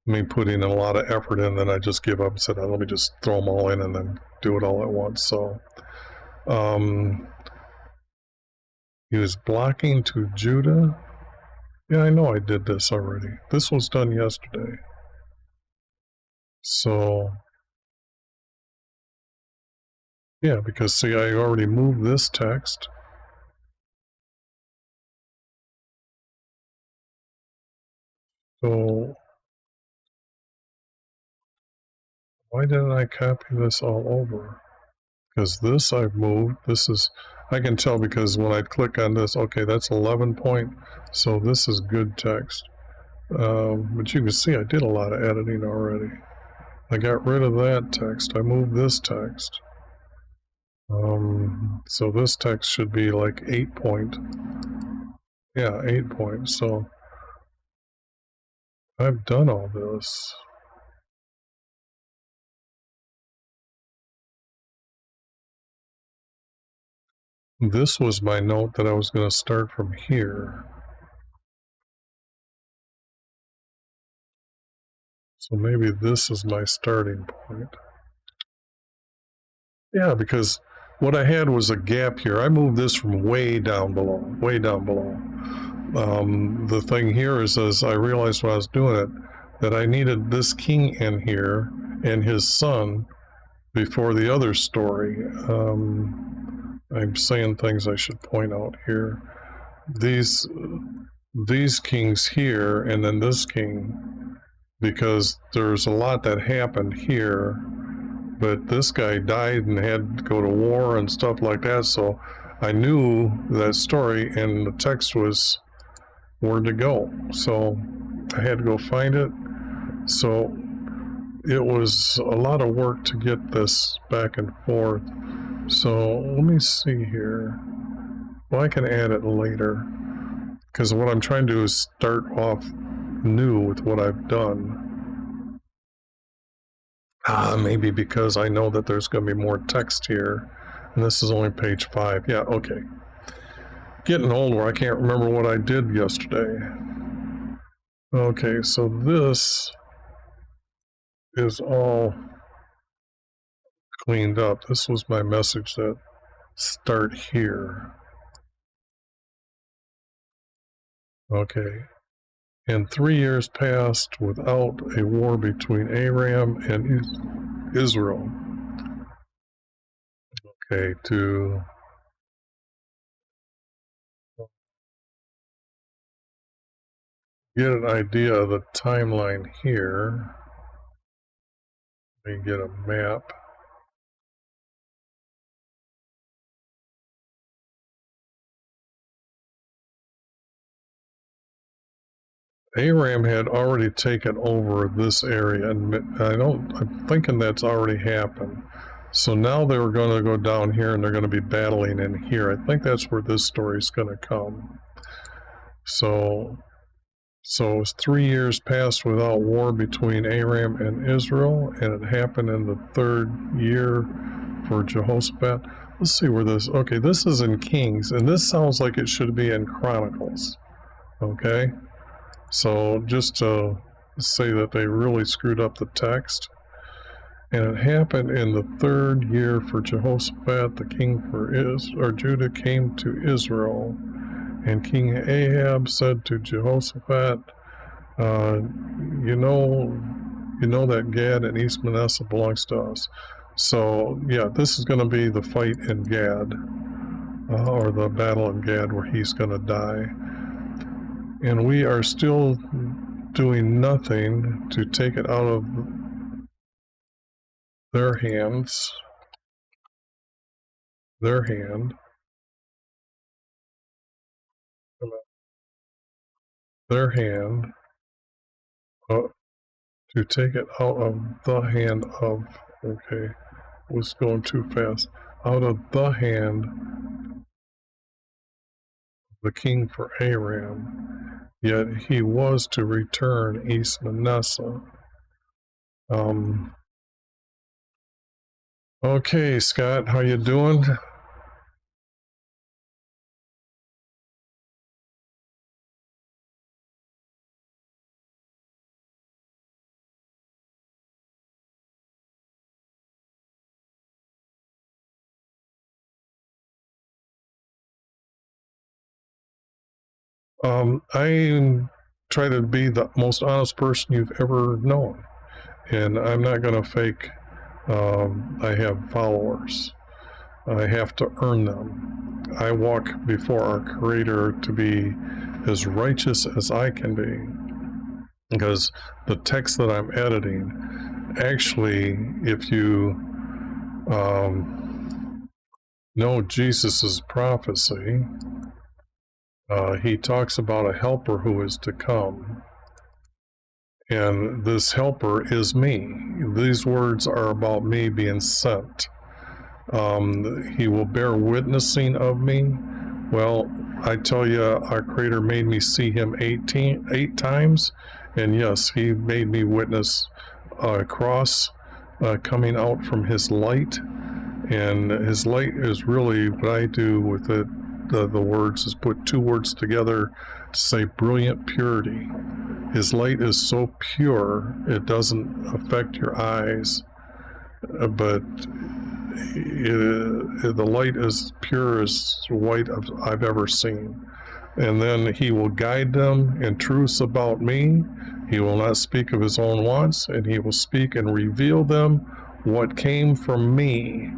me putting a lot of effort in, then I just give up and said, let me just throw them all in and then do it all at once. So he was blocking to Judah. Yeah, I know I did this already. This was done yesterday. So yeah, because see, I already moved this text. So why didn't I copy this all over? Because this I've moved. This is, I can tell because when I click on this, okay, that's 11 point. So this is good text. But you can see I did a lot of editing already. I got rid of that text. I moved this text. So this text should be like 8 point. Yeah, 8 point. So I've done all this. This was my note that I was going to start from here. So maybe this is my starting point. Yeah, because what I had was a gap here. I moved this from way down below, way down below. The thing here is, as I realized when I was doing it, that I needed this king in here and his son before the other story. I'm saying things I should point out here. These kings here and then this king, because there's a lot that happened here, but this guy died and had to go to war and stuff like that, so I knew that story and the text was where to go, so I had to go find it. So it was a lot of work to get this back and forth. So let me see here. Well, I can add it later, because what I'm trying to do is start off new with what I've done. Maybe because I know that there's going to be more text here, and this is only page 5. Yeah, okay. getting older. I can't remember what I did yesterday. Okay, so this is all cleaned up. This was my message that start here. Okay. And 3 years passed without a war between Aram and Israel. Okay, to get an idea of the timeline here, let me get a map. Aram had already taken over this area, and I'm thinking that's already happened. So now they were going to go down here and they're going to be battling in here. I think that's where this story is going to come. So it was 3 years passed without war between Aram and Israel, and it happened in the 3rd year for Jehoshaphat. Let's see where this, okay, this is in Kings, and this sounds like it should be in Chronicles. Okay, so just to say that they really screwed up the text. And it happened in the 3rd year for Jehoshaphat, the king for Judah came to Israel. And King Ahab said to Jehoshaphat, you know that Gad and East Manasseh belongs to us. So yeah, this is going to be the fight in Gad, or the battle in Gad where he's going to die. And we are still doing nothing to take it out of their hands, their hand, to take it out of the hand of, okay, was going too fast, out of the hand of the king for Aram, yet he was to return East Manasseh. Okay, Scott, how you doing? I try to be the most honest person you've ever known, and I'm not going to fake. I have followers. I have to earn them. I walk before our Creator to be as righteous as I can be, because the text that I'm editing, actually, if you know Jesus's prophecy, he talks about a helper who is to come. And this helper is me. These words are about me being sent. He will bear witnessing of me. Well, I tell you, our Creator made me see him 8 times. And yes, he made me witness a cross coming out from his light. And his light is really what I do with it. The words is put 2 words together to say brilliant purity. His light is so pure, it doesn't affect your eyes, but the light is pure as white I've ever seen. And then he will guide them in truths about me. He will not speak of his own wants, and he will speak and reveal them what came from me.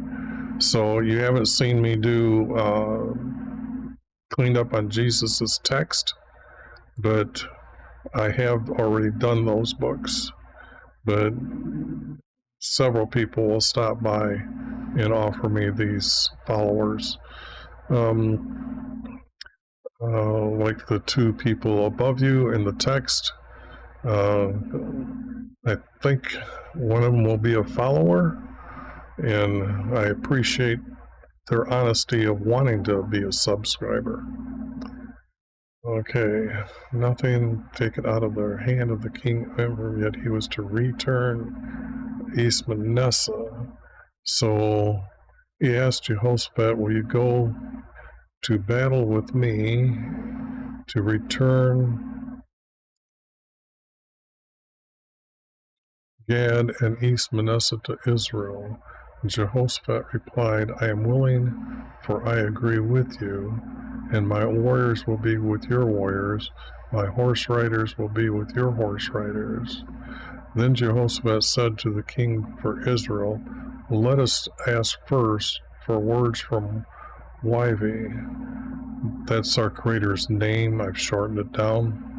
So you haven't seen me do cleaned up on Jesus's text, but I have already done those books. But several people will stop by and offer me these followers. Like the 2 people above you in the text. I think one of them will be a follower, and I appreciate their honesty of wanting to be a subscriber. Okay, nothing taken out of their hand of the king ever, yet he was to return East Manasseh. So he asked Jehoshaphat, will you go to battle with me, to return Gad and East Manasseh to Israel. And Jehoshaphat replied, I am willing, for I agree with you, and my warriors will be with your warriors, my horse riders will be with your horse riders. Then Jehoshaphat said to the king for Israel, let us ask first for words from YV. That's our Creator's name. I've shortened it down.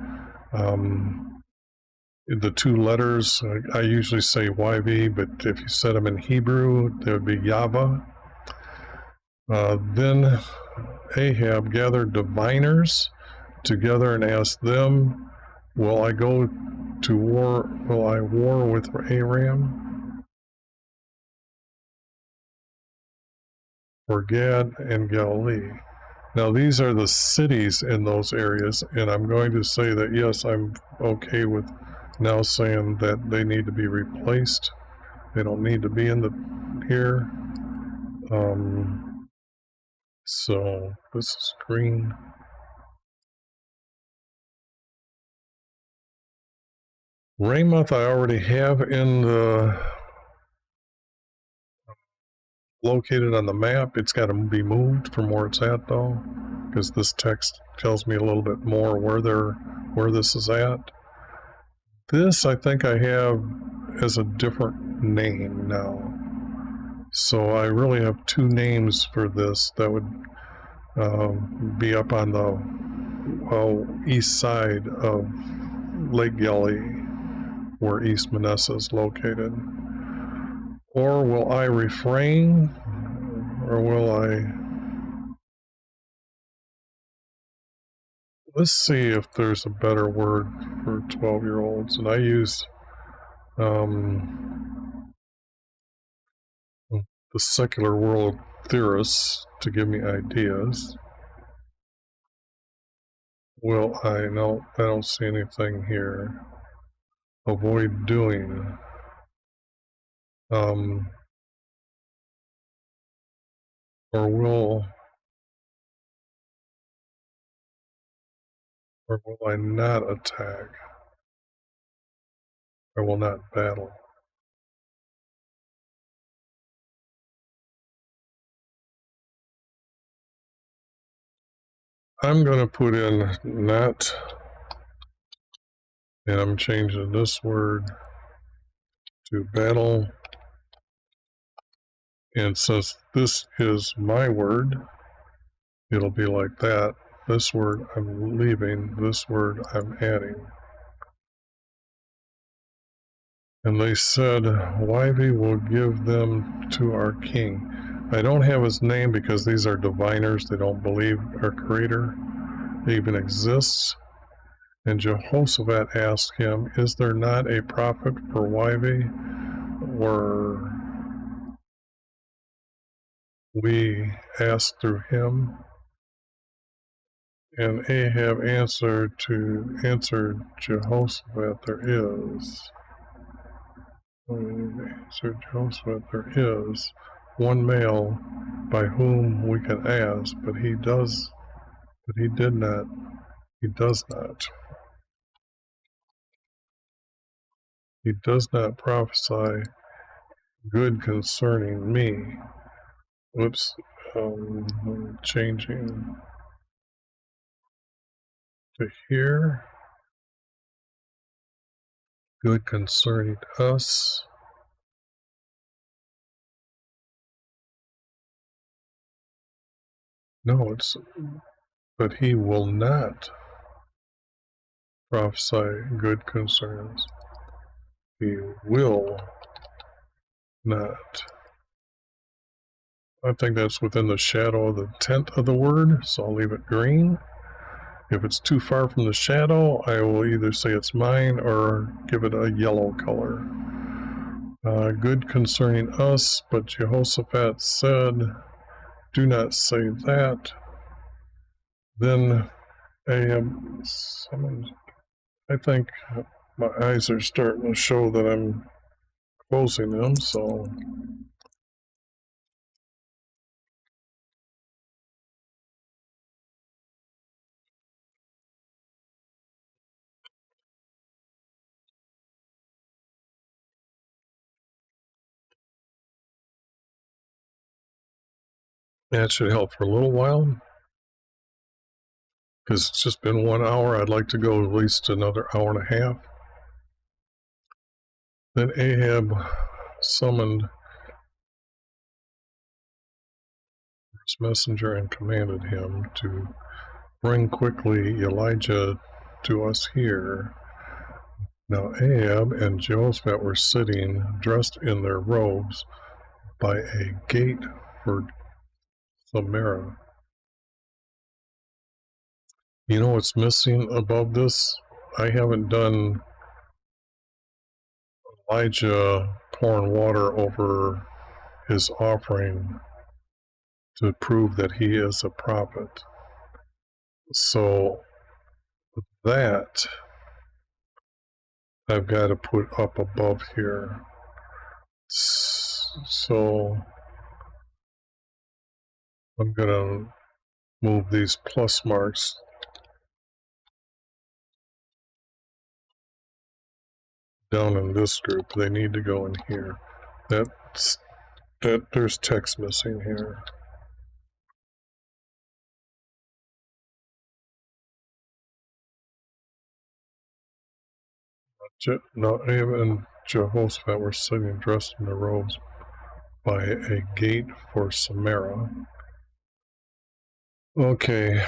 The two letters, I usually say YV, but if you said them in Hebrew, they would be Yahweh. Then Ahab gathered diviners together and asked them, will I go to war? Will I war with Aram? Or Gad and Galilee? Now these are the cities in those areas, and I'm going to say that yes, I'm okay with now saying that they need to be replaced. They don't need to be in the here. So this is green. Ramoth I already have in the located on the map. It's got to be moved from where it's at though, because this text tells me a little bit more where this is at. This I think I have as a different name now. So I really have two names for this that would be up on the east side of Lake Galilee, where East Manasseh is located. Or will I refrain, or will I... Let's see if there's a better word for 12-year-olds. And I use the secular world theorists to give me ideas. Will I? No, I don't see anything here. Avoid doing. Or will I not attack? I will not battle. I'm going to put in not, and I'm changing this word to battle. And since this is my word, it'll be like that. This word I'm leaving, this word I'm adding. And they said, Wyvie will give them to our king. I don't have his name because these are diviners. They don't believe our Creator even exists. And Jehoshaphat asked him, is there not a prophet for Wyvie? Or we asked through him? And Ahab answered Jehoshaphat, there is. Answered Jehoshaphat, there is one male by whom we can ask, but he does not prophesy good concerning me. Whoops, changing to here. Good concerning us. No, but he will not prophesy good concerns. He will not. I think that's within the shadow of the tent of the word, so I'll leave it green. If it's too far from the shadow, I will either say it's mine or give it a yellow color. Good concerning us, but Jehoshaphat said, do not say that. Then Ahab summoned. I think my eyes are starting to show that I'm closing them, so That should help for a little while, because it's just been 1 hour. I'd like to go at least another hour and a half. Then Ahab summoned his messenger and commanded him to bring quickly Elijah to us here. Now Ahab and Jehoshaphat were sitting, dressed in their robes, by a gate for Samaria. You know what's missing above this? I haven't done Elijah pouring water over his offering to prove that he is a prophet. So that I've got to put up above here. So I'm going to move these plus marks down in this group. They need to go in here. There's text missing here. Now Ahab and Jehoshaphat were sitting dressed in their robes by a gate for Samaria. Okay,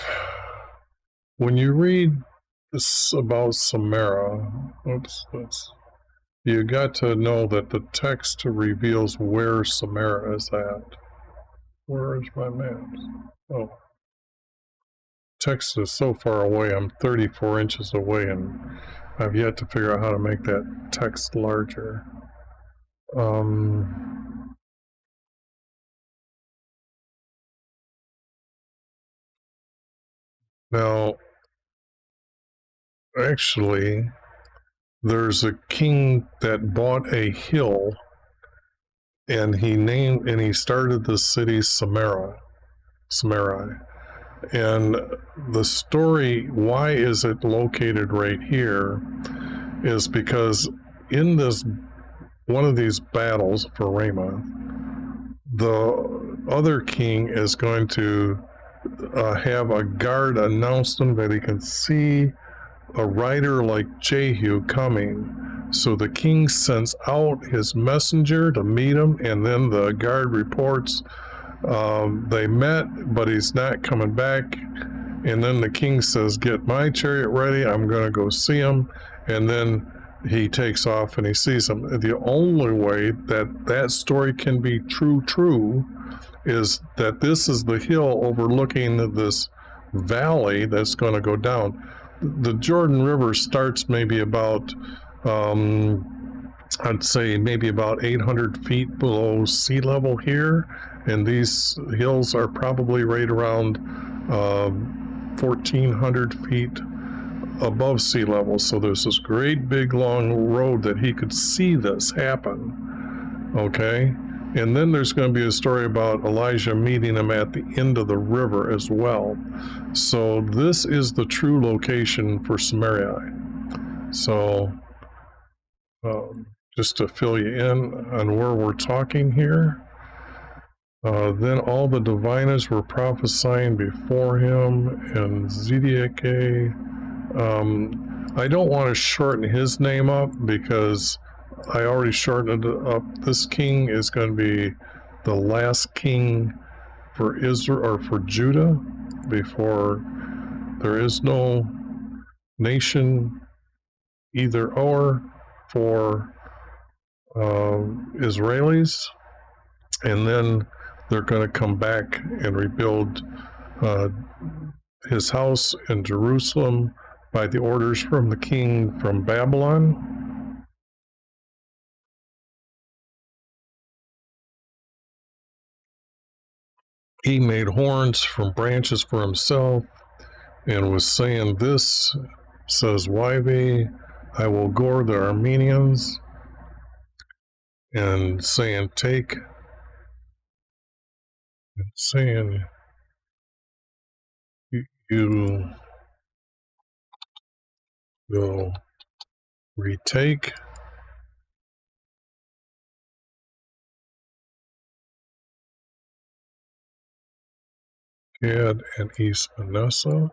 when you read this about Samaria, you got to know that the text reveals where Samaria is at. Where is my maps? Oh, text is so far away. I'm 34 inches away, and I've yet to figure out how to make that text larger. Now, actually, there's a king that bought a hill, and he started the city Samaria. And the story, why is it located right here, is because in this one of these battles for Ramah, the other king is going to have a guard announce him that he can see a rider like Jehu coming. So the king sends out his messenger to meet him, and then the guard reports they met, but he's not coming back. And then the king says, "Get my chariot ready, I'm going to go see him." And then he takes off and he sees him. The only way that story can be true is that this is the hill overlooking this valley that's going to go down. The Jordan River starts maybe about, I'd say maybe about 800 feet below sea level here, and these hills are probably right around 1,400 feet above sea level. So there's this great big long road that he could see this happen. Okay? And then there's going to be a story about Elijah meeting him at the end of the river as well. So this is the true location for Samaria. So just to fill you in on where we're talking here. Then all the diviners were prophesying before him, and Zedekiah. I don't want to shorten his name up because I already shortened it up. This king is going to be the last king for Israel or for Judah before there is no nation either or for Israelis. And then they're going to come back and rebuild his house in Jerusalem by the orders from the king from Babylon. He made horns from branches for himself and was saying, "This, says Yahweh, I will gore the Armenians," and saying, "Take," and saying, "You will retake Gad and East Manasseh.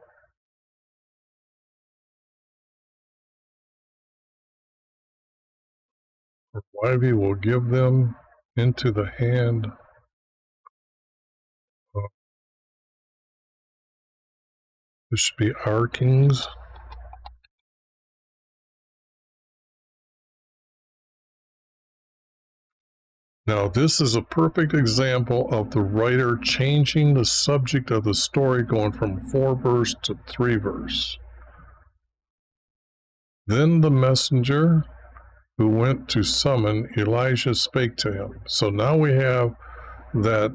For Wyvie will give them into the hand of, this should be our kings. Now, this is a perfect example of the writer changing the subject of the story, going from 4 verse to 3 verse. Then the messenger who went to summon Elijah spake to him. So now we have that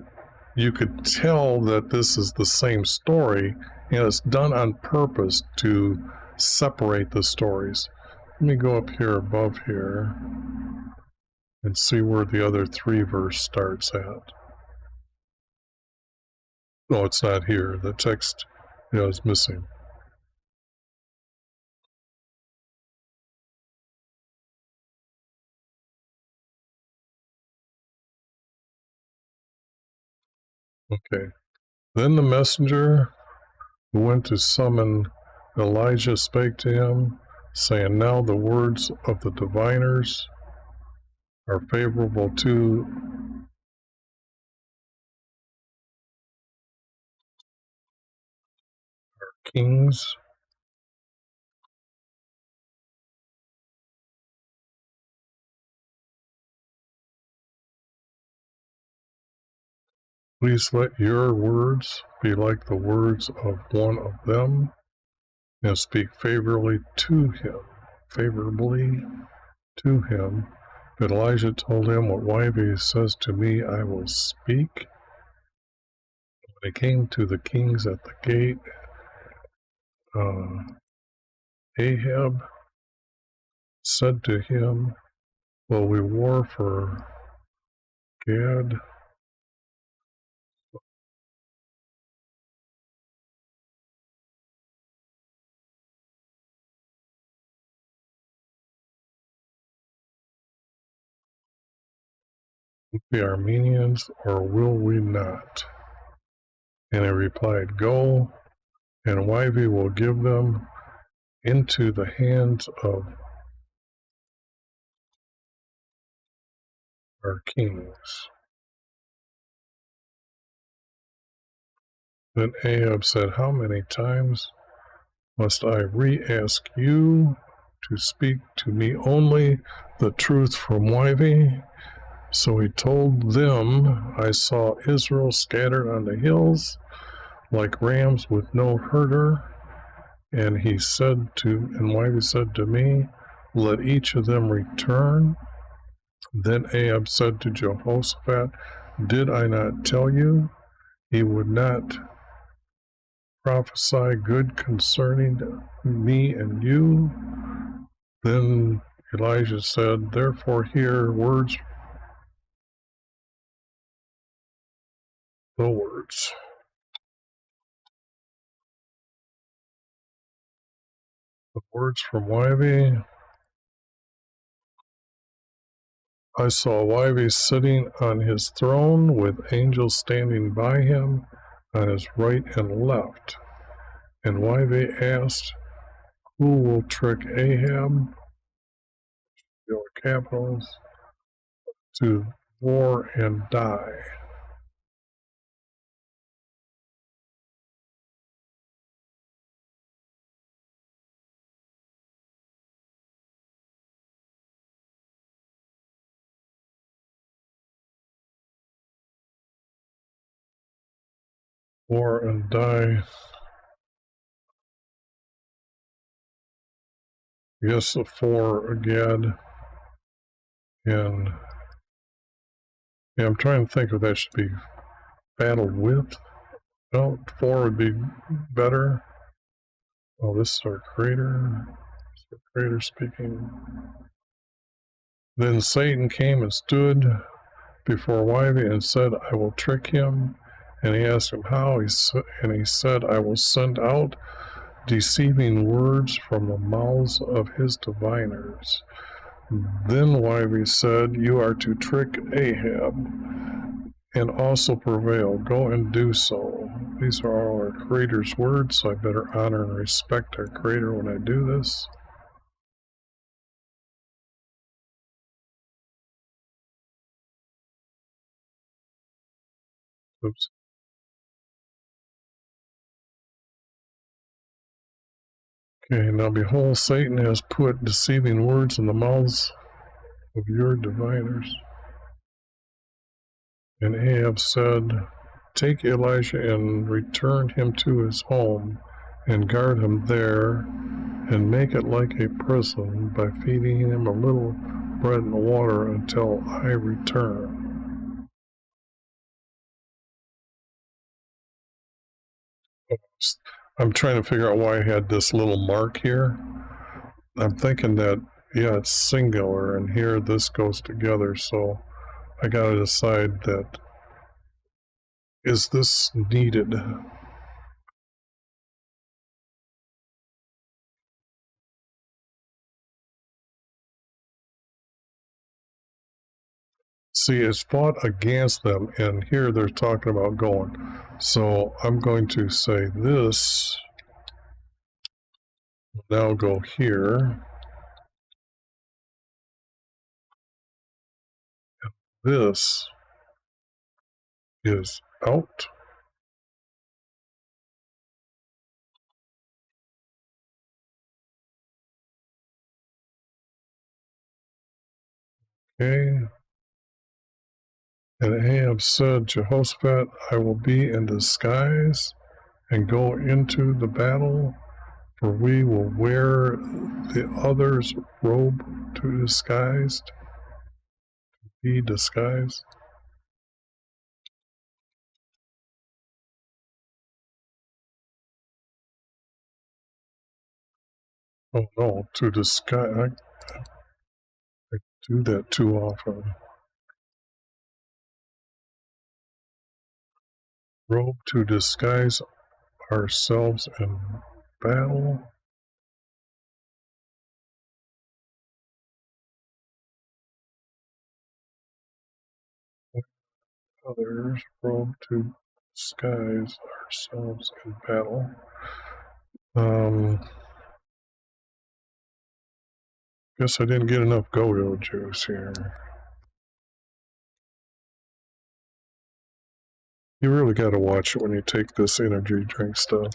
you could tell that this is the same story, and it's done on purpose to separate the stories. Let me go up here above here and see where the other 3 verse starts at. No, it's not here. The text is missing. Okay. Then the messenger who went to summon Elijah spake to him, saying, Now the words of the diviners are favorable to kings. Please let your words be like the words of one of them, and speak favorably to him. But Elijah told him, What Wyvie says to me, I will speak. When he came to the kings at the gate, Ahab said to him, Will we war for Gad? The Armenians, or will we not? And he replied, Go, and Wyvie will give them into the hands of our kings. Then Ahab said, How many times must I re-ask you to speak to me only the truth from Wyvie? So he told them, I saw Israel scattered on the hills like rams with no herder. And Wyvie said to me, Let each of them return. Then Ahab said to Jehoshaphat, Did I not tell you he would not prophesy good concerning me and you? Then Elijah said, Therefore hear the words. The words from Wyvie. I saw Wyvie sitting on his throne with angels standing by him on his right and left. And Wyvie asked, Who will trick Ahab, your capitals, to war and die? War and die. Yes, the 4 again. And I'm trying to think if that should be battle with. No, 4 would be better. Oh, this is our creator. This is our creator speaking. Then Satan came and stood before Wyvie and said, I will trick him. And he asked him how. And he said, I will send out deceiving words from the mouths of his diviners. Then Wyvie said, You are to trick Ahab, and also prevail. Go and do so. These are all our Creator's words, so I better honor and respect our Creator when I do this. Oops. Okay, now behold, Satan has put deceiving words in the mouths of your diviners. And Ahab said, take Elijah and return him to his home, and guard him there, and make it like a prison by feeding him a little bread and water until I return. I'm trying to figure out why I had this little mark here. I'm thinking that, yeah, it's singular, and here this goes together, so I got to decide that, is this needed? See, it's fought against them, and here they're talking about going. So I'm going to say this will now go here. This is out. Okay. And Ahab said, Jehoshaphat, I will be in disguise and go into the battle, for we will wear the other's robe to disguised, be disguised. Oh no, to disguise. I do that too often. Robe to disguise ourselves in battle. Others robe to disguise ourselves in battle. Guess I didn't get enough go-go juice here. You really got to watch it when you take this energy drink stuff.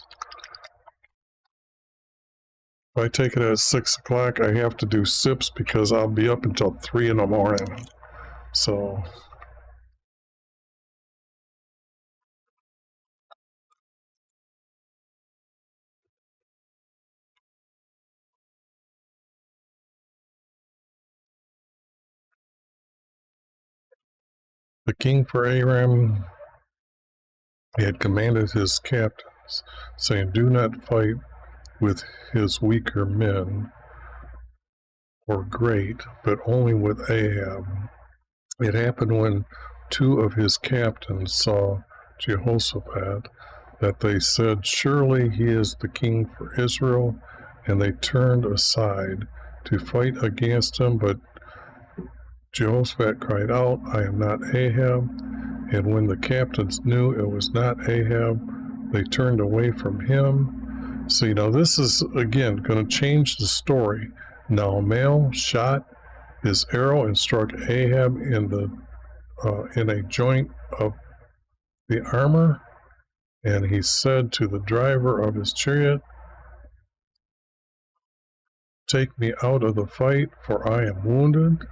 If I take it at 6 o'clock, I have to do sips because I'll be up until 3 in the morning. So the king for Aram had commanded his captains, saying, do not fight with his weaker men or great, but only with Ahab. It happened when 2 of his captains saw Jehoshaphat that they said, surely he is the king for Israel, and they turned aside to fight against him. But Jehoshaphat cried out, I am not Ahab. And when the captains knew it was not Ahab, they turned away from him. See, now this is, again, going to change the story. Now a male shot his arrow and struck Ahab in a joint of the armor, and he said to the driver of his chariot, take me out of the fight, for I am wounded.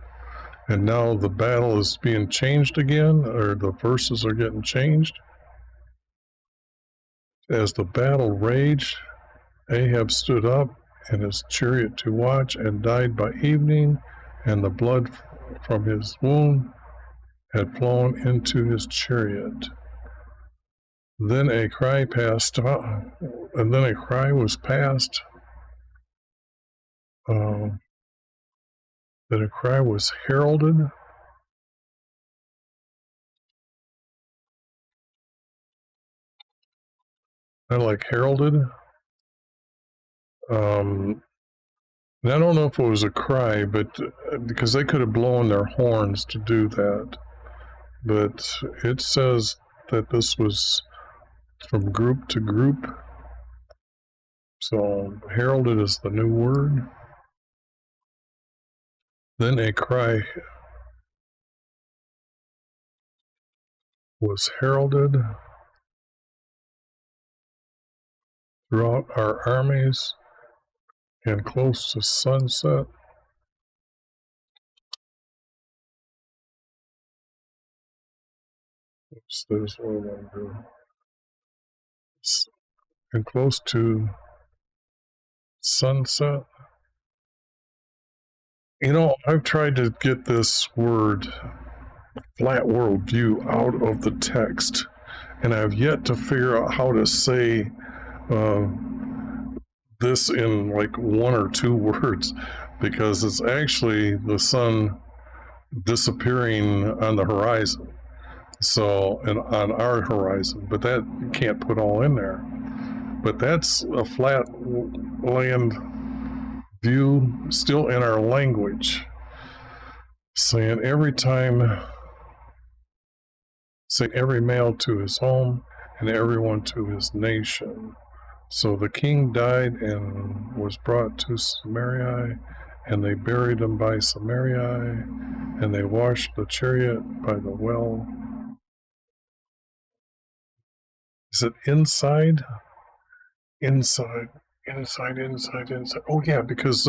And now the battle is being changed again, or the verses are getting changed. As the battle raged, Ahab stood up in his chariot to watch and died by evening, and the blood from his wound had flown into his chariot. Then a cry passed, and then a cry was passed, that a cry was heralded. I like heralded. And I don't know if it was a cry, but because they could have blown their horns to do that. but it says that this was from group to group. So heralded is the new word. Then a cry was heralded throughout our armies and close to sunset. Oops, there's what I want to do. And close to sunset. You know, I've tried to get this word flat world view out of the text, and I've yet to figure out how to say uh, this in like one or two words, because it's actually the sun disappearing on the horizon. So, and on our horizon, but that you can't put all in there. But that's a flat land view still in our language, saying every male to his home and everyone to his nation. So the king died and was brought to Samaria, and they buried him by Samaria, and they washed the chariot by the well. Is it inside? Inside. Oh yeah, because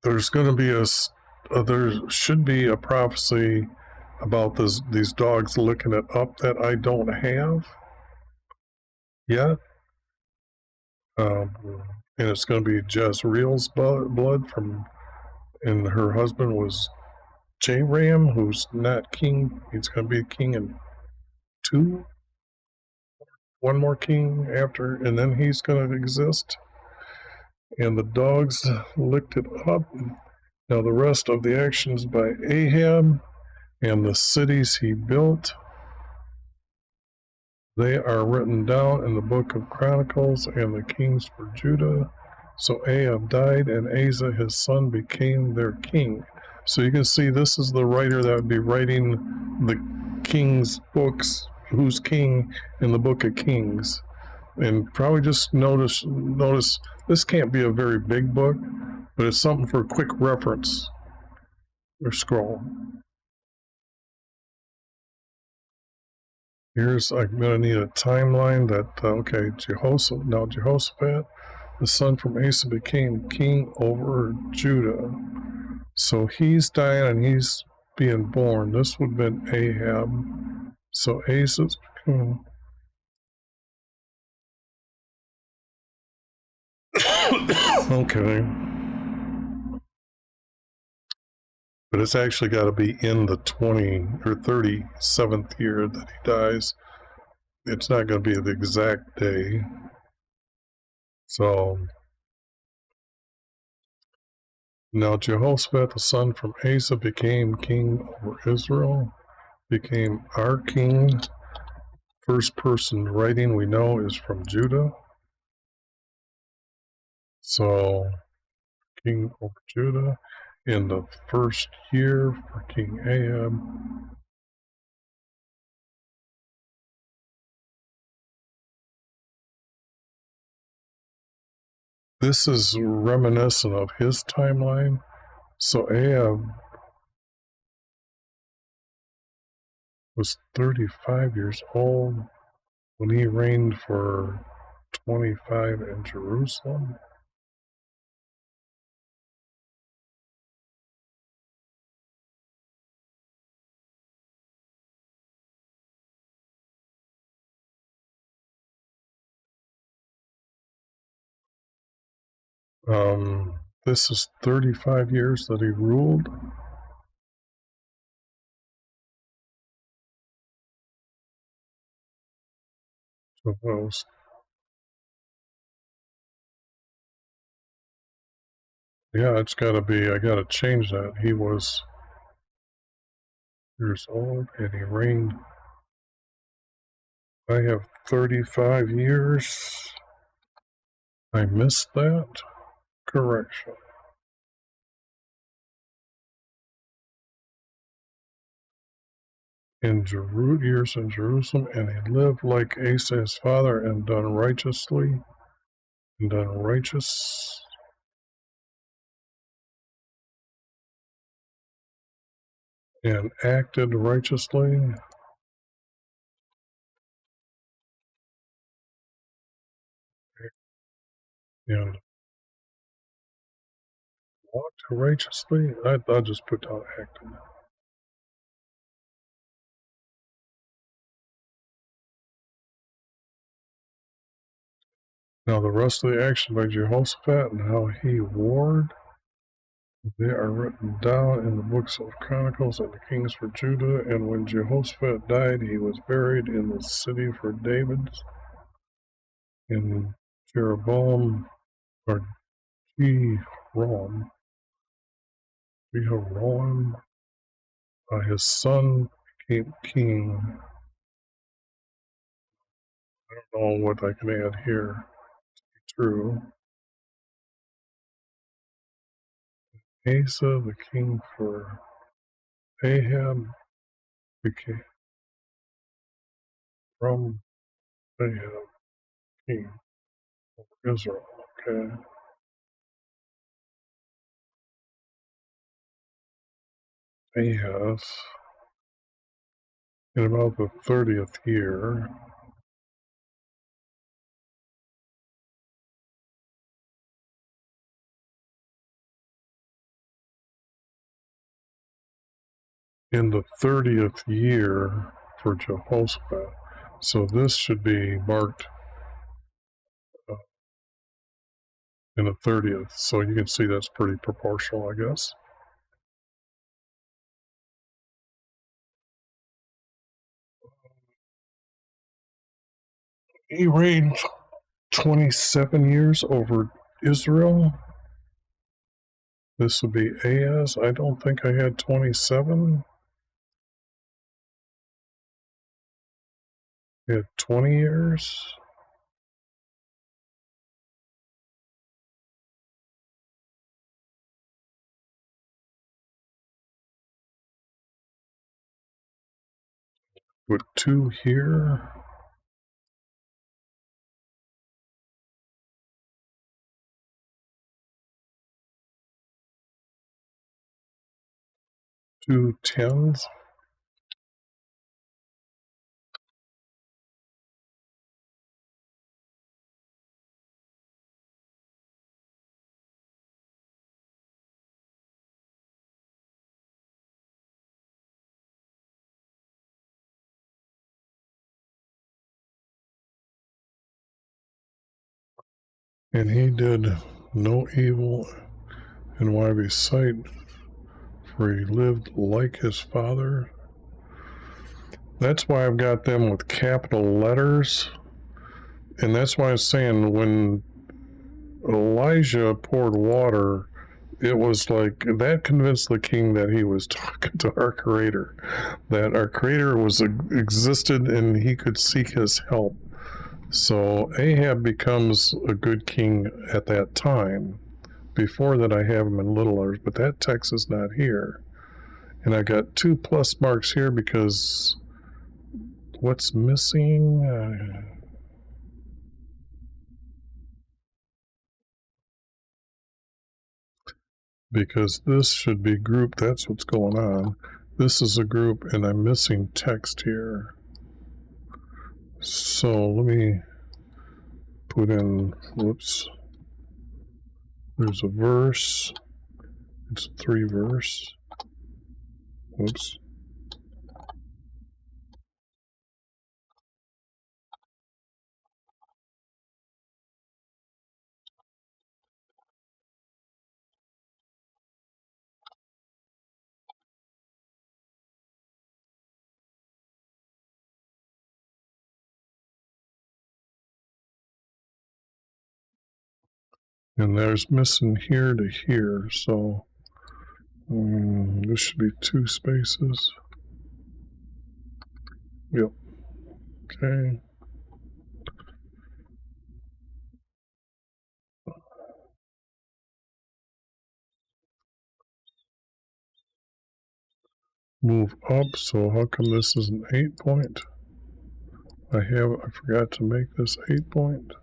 there's going to be there should be a prophecy about these dogs licking it up that I don't have yet. Um, and it's going to be Jezreel's blood from, and her husband was J-Ram, who's not king. He's going to be a king in one more king after, and then he's going to exist. And the dogs licked it up. Now the rest of the actions by Ahab and the cities he built, they are written down in the book of Chronicles and the kings for Judah. So Ahab died, and Asa his son became their king. So you can see this is the writer that would be writing the king's books, who's king in the book of Kings. And probably just notice this can't be a very big book, but it's something for a quick reference or scroll. Here's, I'm going to need a timeline that, okay, Jehoshaphat, the son from Asa, became king over Judah. So he's dying and he's being born. This would have been Ahab. So Asa's become. Okay. But it's actually got to be in the 20 or 37th year that he dies. It's not going to be the exact day. So now Jehoshaphat, the son from Asa, became king over Israel, became our king. First person writing we know is from Judah. So king over Judah in the first year for King Ahab. This is reminiscent of his timeline. So Ahab was 35 years old when he reigned for 25 in Jerusalem. This is 35 years that he ruled. So was, yeah, it's got to be, I got to change that. He was years old and he reigned. I have 35 years. I missed that. Correction. years in Jerusalem, and he lived like Asa his father, and done righteously, and done righteous, and acted righteously, and walked righteously. I'll just put down acted. Now the rest of the action by Jehoshaphat and how he warred, they are written down in the books of Chronicles of the kings for Judah. And when Jehoshaphat died, he was buried in the city for David in Jeroboam or Jehoram. His son became king. I don't know what I can add here. True. Asa, the king for Ahab, became from Ahab, king of Israel. Okay. Ahaz, in about the 30th year, in the 30th year for Jehoshaphat. So this should be marked uh, in the 30th. So you can see that's pretty proportional, I guess. He reigned 27 years over Israel. This would be Ahaz. I don't think I had 27. He had 20 years. With 2 here. Two tens. And he did no evil in Yahweh's sight, for he lived like his father. That's why I've got them with capital letters. And that's why I'm saying when Elijah poured water, it was like that convinced the king that he was talking to our creator, that our creator was existed and he could seek his help. So Ahab becomes a good king at that time. Before that, I have him in little letters, but that text is not here. And I got 2 plus marks here because what's missing? Because this should be grouped. That's what's going on. This is a group, and I'm missing text here. So let me put in, whoops, there's a verse. It's a 3 verse. Whoops. And there's missing here to here. So this should be 2 spaces. Yep. Okay. move up, so how come this is an 8 point? I forgot to make this 8 point.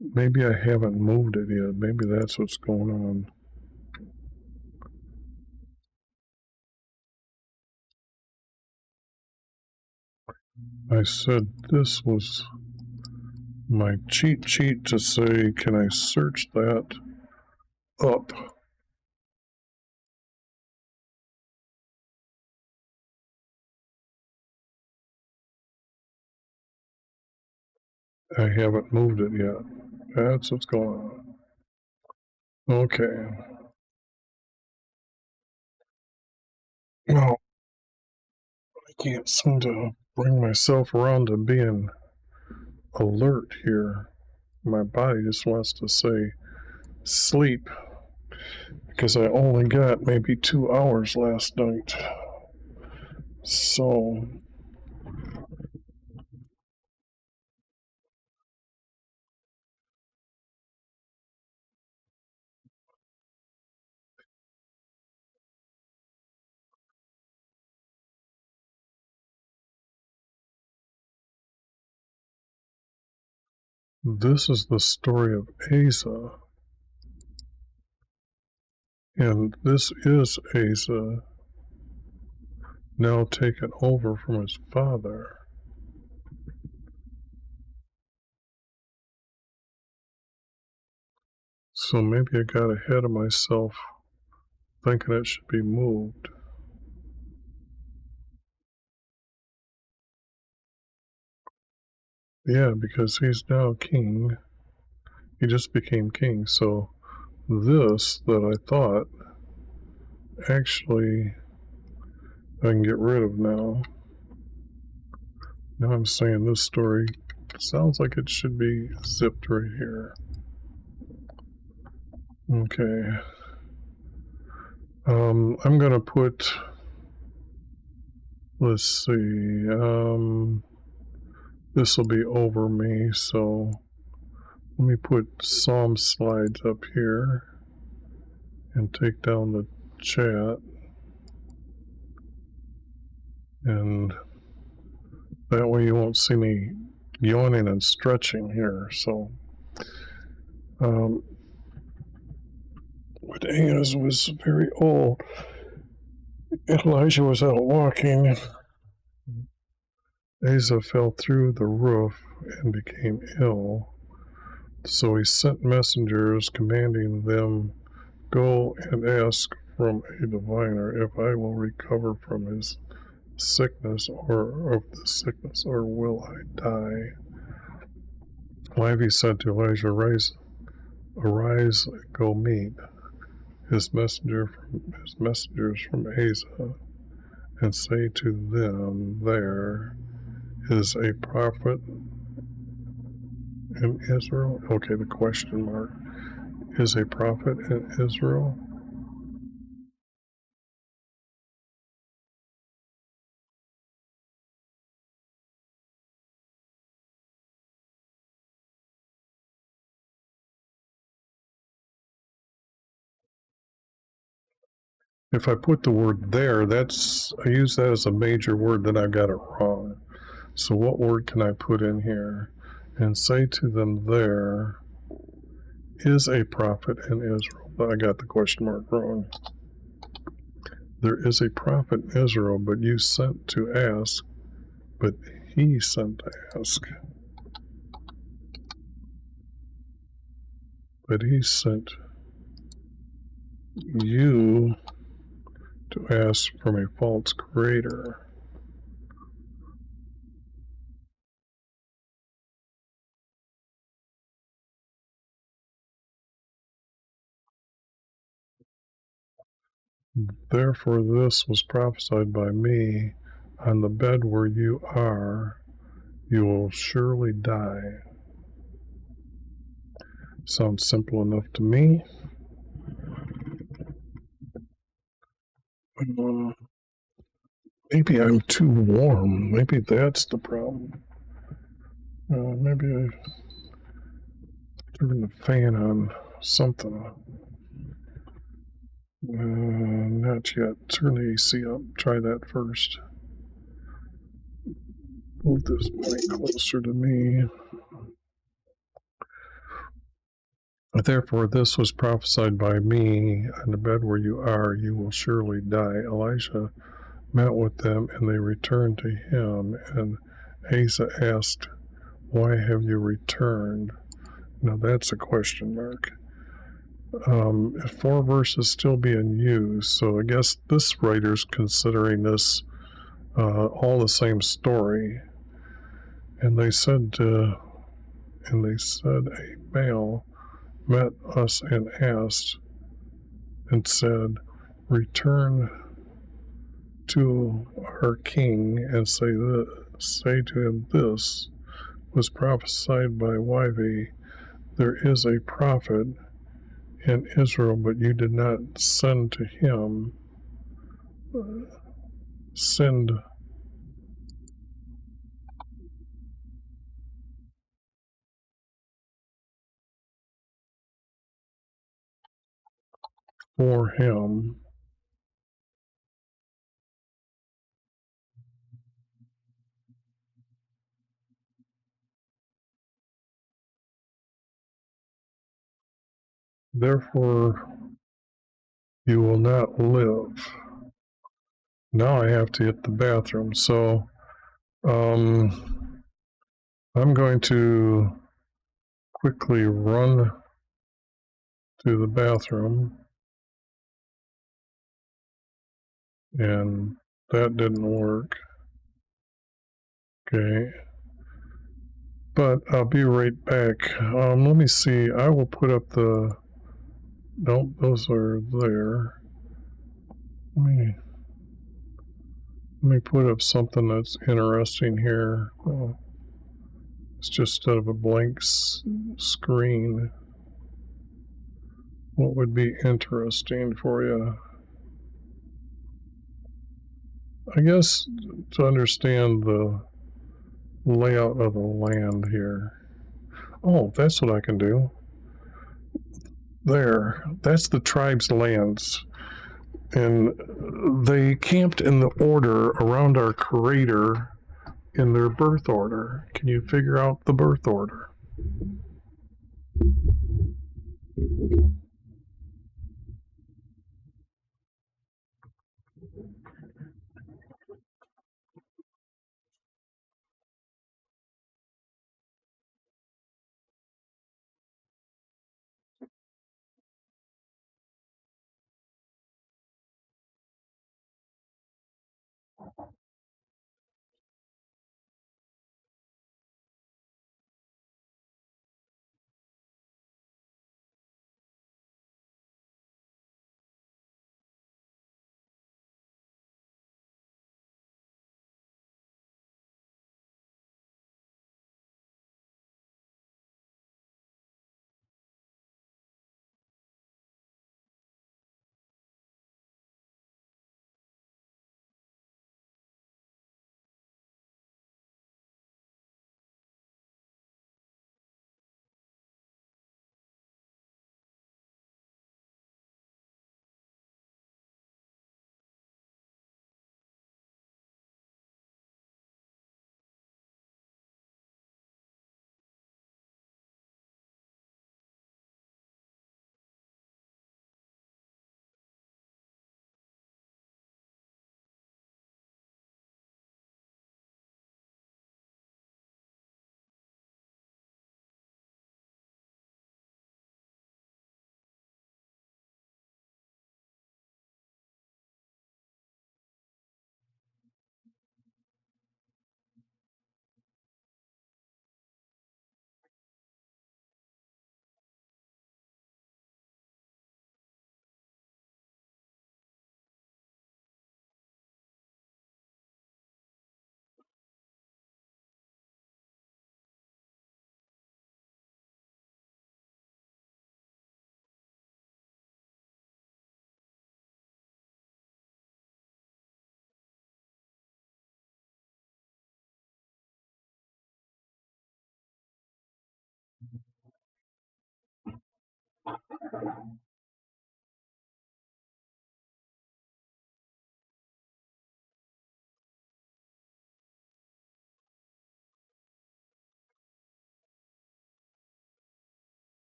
Maybe I haven't moved it yet. Maybe that's what's going on. I said this was my cheat sheet to say, can I search that up? I haven't moved it yet. That's what's going on. Okay. No, I can't seem to bring myself around to being alert here. My body just wants to say sleep because I only got maybe 2 hours last night. So, this is the story of Asa. And this is Asa now taken over from his father. So maybe I got ahead of myself thinking it should be moved. Yeah, because he's now king. He just became king. So this that I thought actually I can get rid of now. Now I'm saying this story sounds like it should be zipped right here. Okay. I'm gonna put, let's see, this will be over me, so let me put Psalm slides up here and take down the chat, and that way you won't see me yawning and stretching here. So when Ahaz was very old, Elijah was out walking. Asa fell through the roof and became ill. So he sent messengers commanding them, go and ask from a diviner if I will recover from his sickness or of the sickness, or will I die? Livy said to Elijah, arise, go meet his messengers from Asa, and say to them, there is a prophet in Israel. Okay, the question mark. Is a prophet in Israel? If I put the word there, I use that as a major word, then I got it wrong. So what word can I put in here? And say to them, there is a prophet in Israel. I got the question mark wrong. There is a prophet in Israel, but you sent to ask, but he sent to ask. But he sent you to ask from a false creator. Therefore this was prophesied by me, on the bed where you are, you will surely die. Sounds simple enough to me. Uh, maybe I'm too warm. Maybe that's the problem. Maybe I turned the fan on something. Not yet. Turn the AC up. Try that first. Move this mic closer to me. Therefore, this was prophesied by me. On the bed where you are, you will surely die. Elisha met with them, and they returned to him. And Asa asked, why have you returned? Now that's a question mark. 4 verses still being used, so I guess this writer's considering this all the same story. And they said, a male met us and asked and said, return to our king and say to him, this was prophesied by Yahweh. There is a prophet in Israel, but you did not send to him. Send for him. Therefore, you will not live. Now I have to hit the bathroom. So I'm going to quickly run to the bathroom. And that didn't work. Okay. But I'll be right back. Let me see. I will put up the. Nope, those are there. Let me put up something that's interesting here. Oh, it's just instead of a blank screen. What would be interesting for you? I guess to understand the layout of the land here. Oh, that's what I can do. There, that's the tribe's lands. And they camped in the order around our crater in their birth order. Can you figure out the birth order?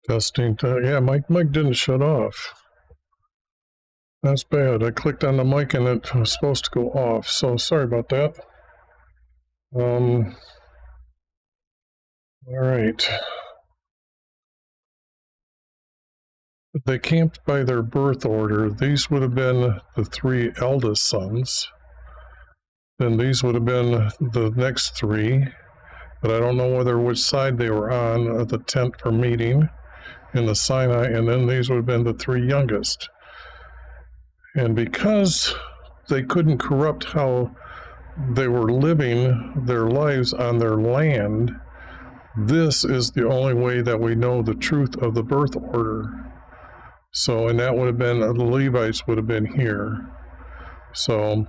Testing. Yeah, mic didn't shut off. That's bad. I clicked on the mic and it was supposed to go off. So sorry about that. All right. They camped by their birth order. These would have been the three eldest sons. Then these would have been the next three, but I don't know which side they were on the tent for meeting in the Sinai, and then these would have been the three youngest. And because they couldn't corrupt how they were living their lives on their land, this is the only way that we know the truth of the birth order. So, and that would have been, the Levites would have been here. So,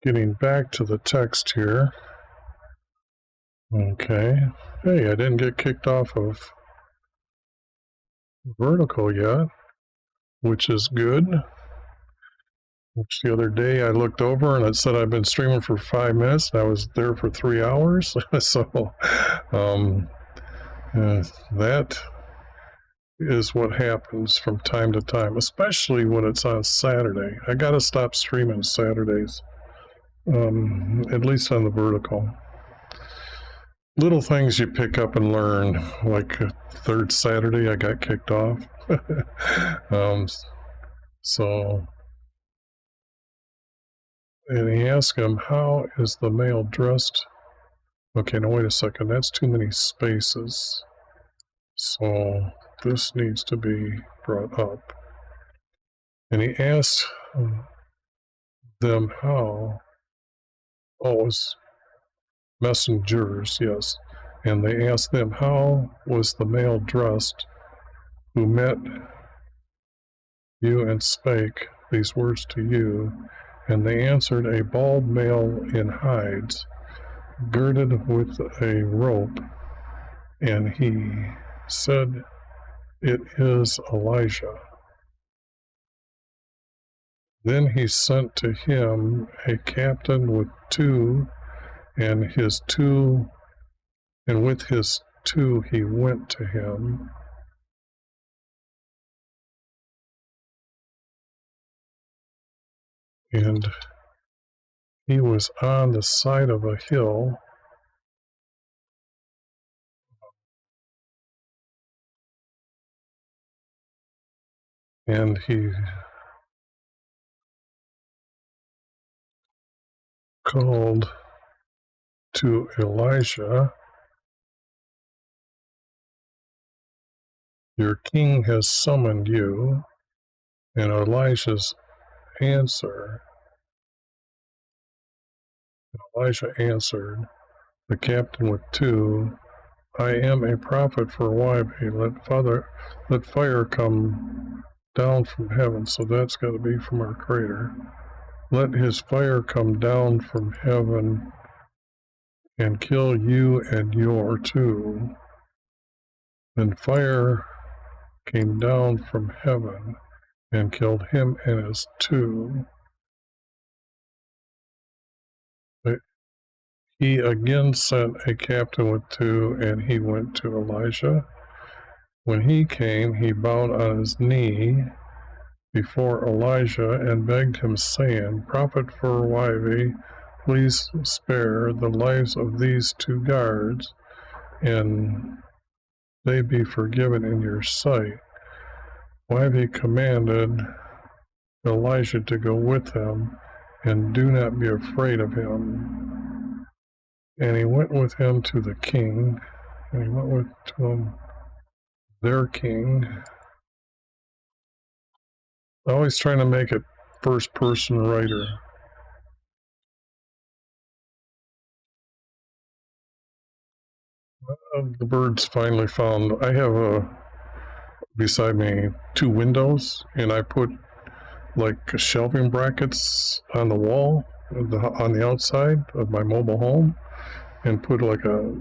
getting back to the text here. Okay. Hey, I didn't get kicked off of vertical yet, which is good. Which the other day I looked over and it said I've been streaming for 5 minutes. And I was there for 3 hours. So that is what happens from time to time, especially when it's on Saturday. I got to stop streaming Saturdays, at least on the vertical. Little things you pick up and learn, like third Saturday I got kicked off. So, and he asked him, how is the male dressed? Okay, now wait a second, that's too many spaces. So this needs to be brought up. And he asked them how, oh, it was messengers, yes. And they asked them, how was the male dressed who met you and spake these words to you? And they answered, a bald male in hides, girded with a rope. And he said, it is Elijah. Then he sent to him a captain with two, and with his two he went to him. And he was on the side of a hill. And he called to Elijah, your king has summoned you. And Elijah answered, the captain with two, I am a prophet for YB. Let fire come down from heaven. So that's got to be from our Creator. Let his fire come down from heaven and kill you and your too. Then fire came down from heaven and killed him and his two. But he again sent a captain with two, and he went to Elijah. When he came, he bowed on his knee before Elijah and begged him, saying, Prophet for Wyvie, please spare the lives of these two guards, and they be forgiven in your sight. Wyvie commanded Elijah to go with him, and do not be afraid of him. And he went with him to the king, and he went with to him, their king. Always trying to make it first person writer. The birds finally found. I have beside me two windows, and I put like shelving brackets on the wall on the outside of my mobile home, and put like a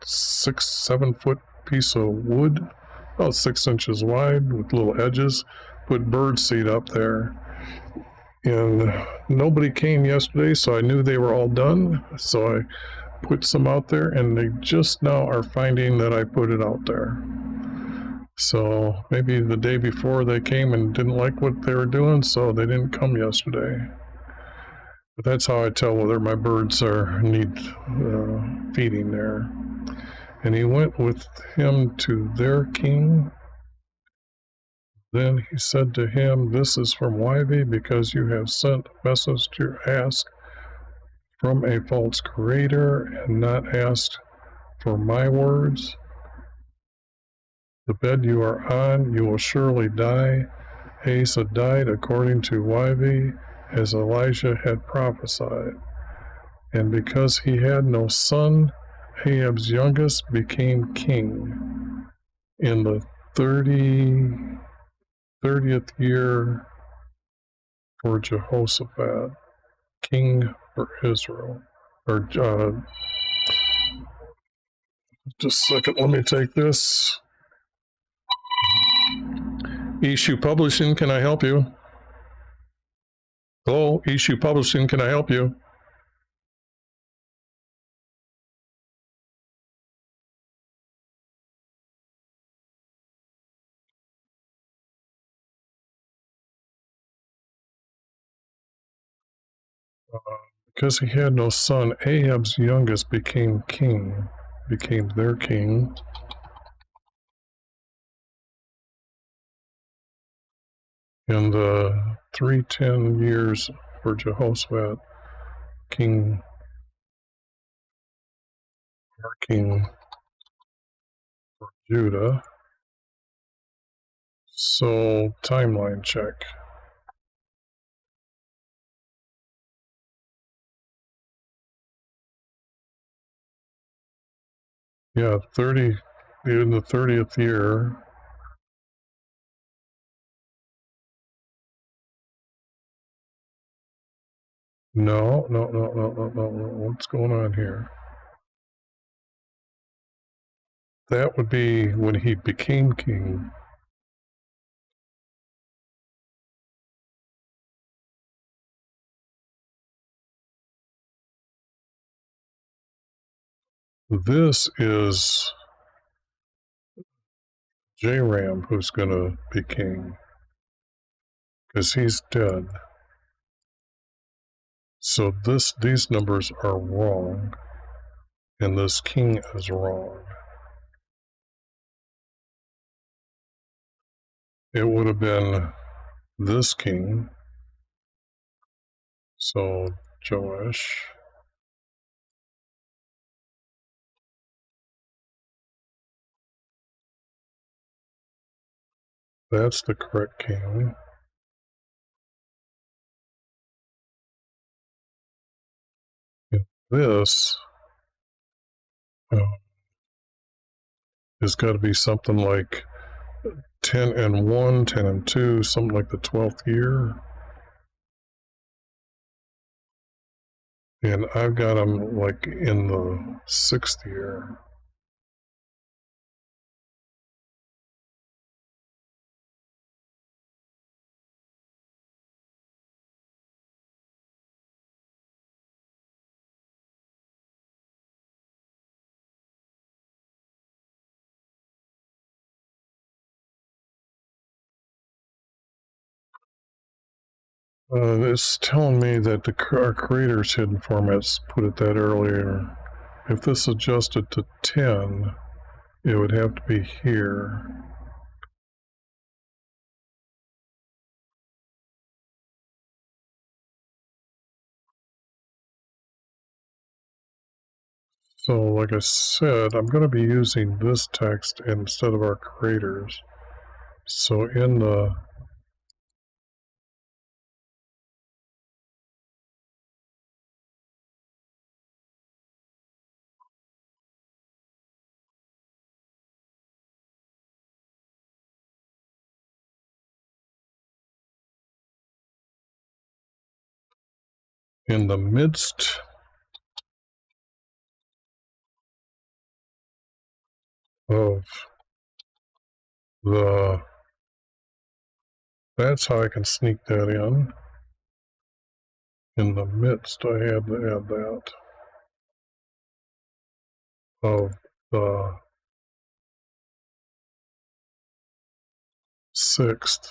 6-7 foot piece of wood, about 6 inches wide with little edges. Put bird seed up there, and nobody came yesterday, so I knew they were all done. So I put some out there, and they just now are finding that I put it out there. So maybe the day before they came and didn't like what they were doing, so they didn't come yesterday. But that's how I tell whether my birds need feeding there. And he went with him to their king. Then he said to him, This is from Wyvie, because you have sent a message to ask from a false creator and not asked for my words. The bed you are on, you will surely die. Asa died according to Wyvie, as Elijah had prophesied. And because he had no son, Ahab's youngest became king in the 30th year for Jehoshaphat, king for Israel. Just a second, let me take this. Issue Publishing, can I help you? Hello, Issue Publishing, can I help you? Because he had no son, Ahab's youngest became their king. In the 310 years for Jehoshaphat, king for Judah. So, timeline check. Yeah, in the 30th year. No. What's going on here? That would be when he became king. This is J-Ram who's going to be king, because he's dead. So these numbers are wrong, and this king is wrong. It would have been this king. So Joash. That's the correct king. And this has got to be something like 10 and 1, 10 and 2, something like the 12th year. And I've got them like in the 6th year. It's telling me that our creator's hidden formats put it that earlier. If this adjusted to 10, it would have to be here. So, like I said, I'm going to be using this text instead of our creators. So in the midst of the, that's how I can sneak that in. In the midst, I had to add that of the 6th.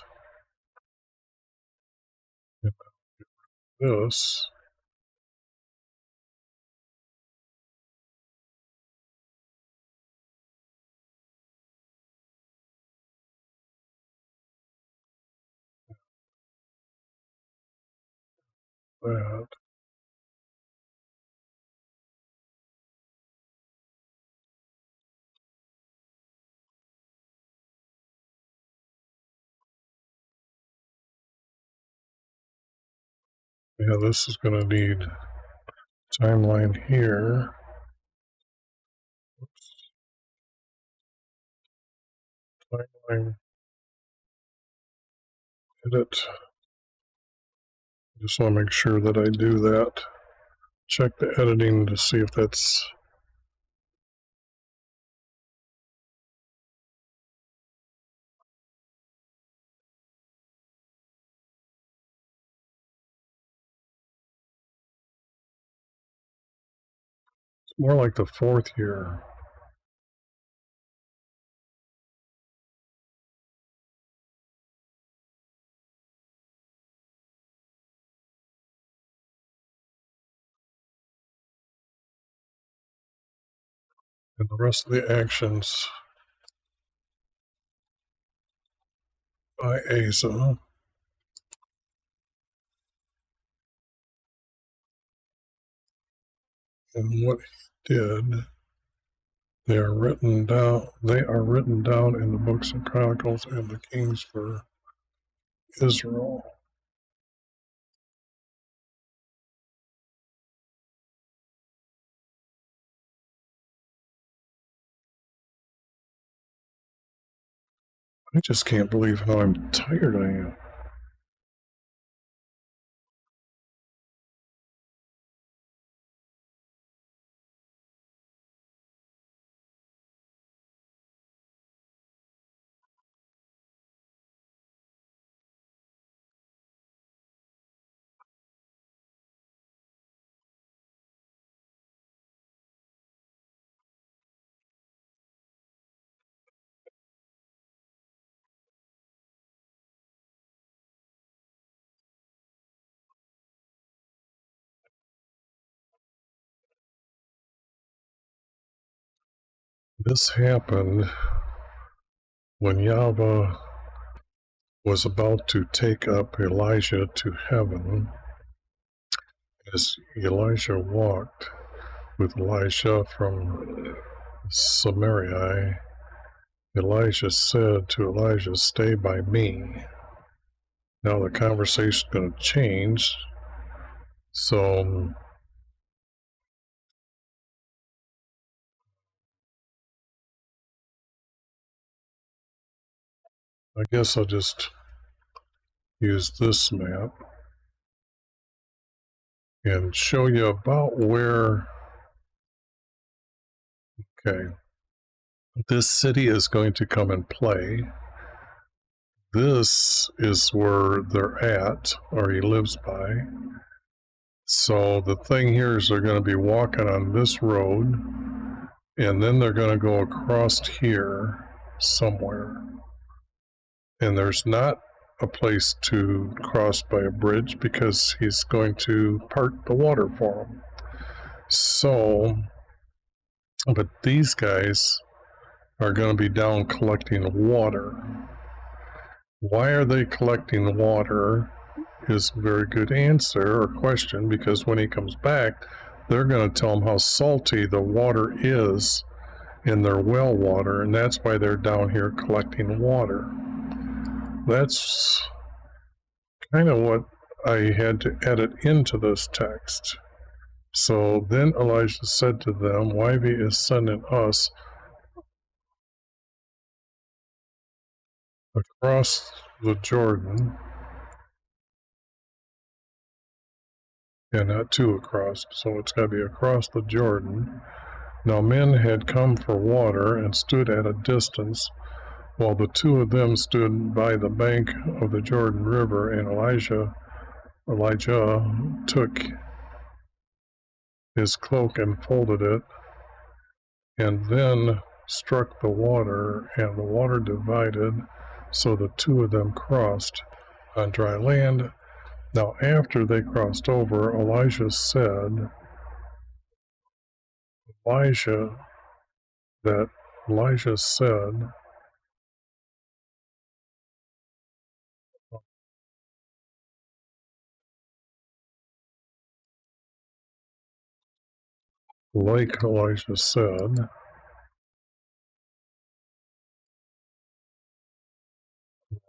This, that, yeah, this is going to need timeline here. Oops. Timeline, edit. Just want to make sure that I do that. Check the editing to see if that's more like the 4th year. And the rest of the actions by Asa. And what he did, they are written down in the books of Chronicles and the Kings for Israel. I just can't believe how I'm tired I am. This happened when Yahweh was about to take up Elijah to heaven. As Elijah walked with Elisha from Samaria, Elijah said to Elijah, "Stay by me." Now the conversation's going to change. So I guess I'll just use this map. and show you about where, okay, this city is going to come and play. This is where they're at, or he lives by. So the thing here is they're going to be walking on this road, and then they're going to go across here somewhere. And there's not a place to cross by a bridge because he's going to part the water for them. So, but these guys are going to be down collecting water. Why are they collecting water is a very good answer or question, because when he comes back, they're going to tell him how salty the water is in their well water, and that's why they're down here collecting water. That's kind of what I had to edit into this text. So then Elijah said to them, why be is sending us across the Jordan, and not two across, so it's got to be across the Jordan. Now men had come for water and stood at a distance, while the two of them stood by the bank of the Jordan River, and Elijah took his cloak and folded it, and then struck the water, and the water divided, so the two of them crossed on dry land. Now after they crossed over, Elijah said, Elijah said, like Elijah said,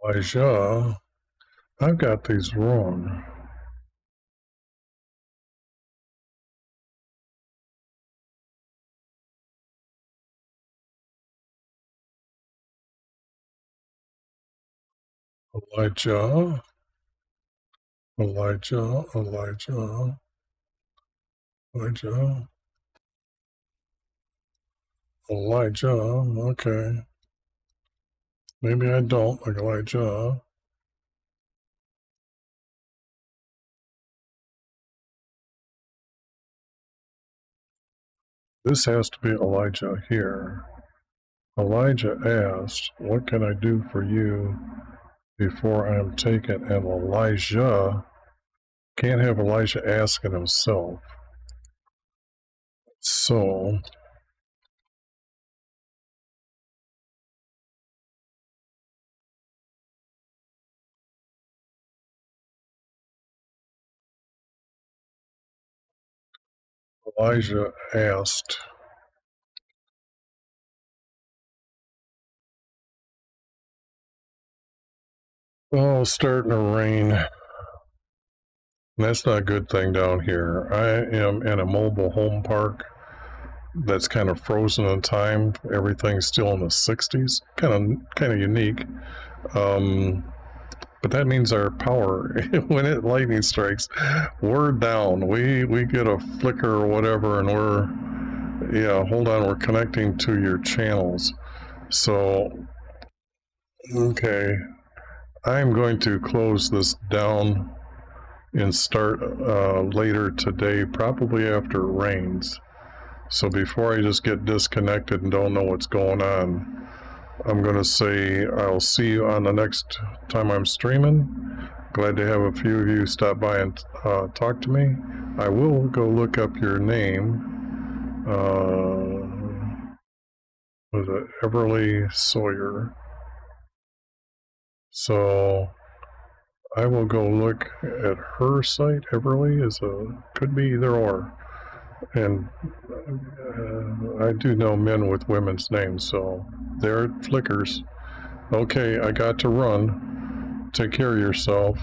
Elijah, I've got these wrong. Elijah, okay. Maybe I don't like Elijah. This has to be Elijah here. Elijah asked, what can I do for you before I am taken? And Elijah, can't have Elijah asking himself. So, Elijah asked, oh, it's starting to rain. That's not a good thing down here. I am in a mobile home park that's kind of frozen in time. Everything's still in the 60s. Kind of unique. But that means our power, when lightning strikes, we're down. We get a flicker or whatever, and hold on, we're connecting to your channels. So, okay, I'm going to close this down and start later today, probably after it rains. So before I just get disconnected and don't know what's going on, I'm going to say I'll see you on the next time I'm streaming. Glad to have a few of you stop by and talk to me. I will go look up your name. Was it Everly Sawyer? So I will go look at her site. Everly could be either or. And I do know men with women's names, so there it flickers. Okay, I got to run. Take care of yourself.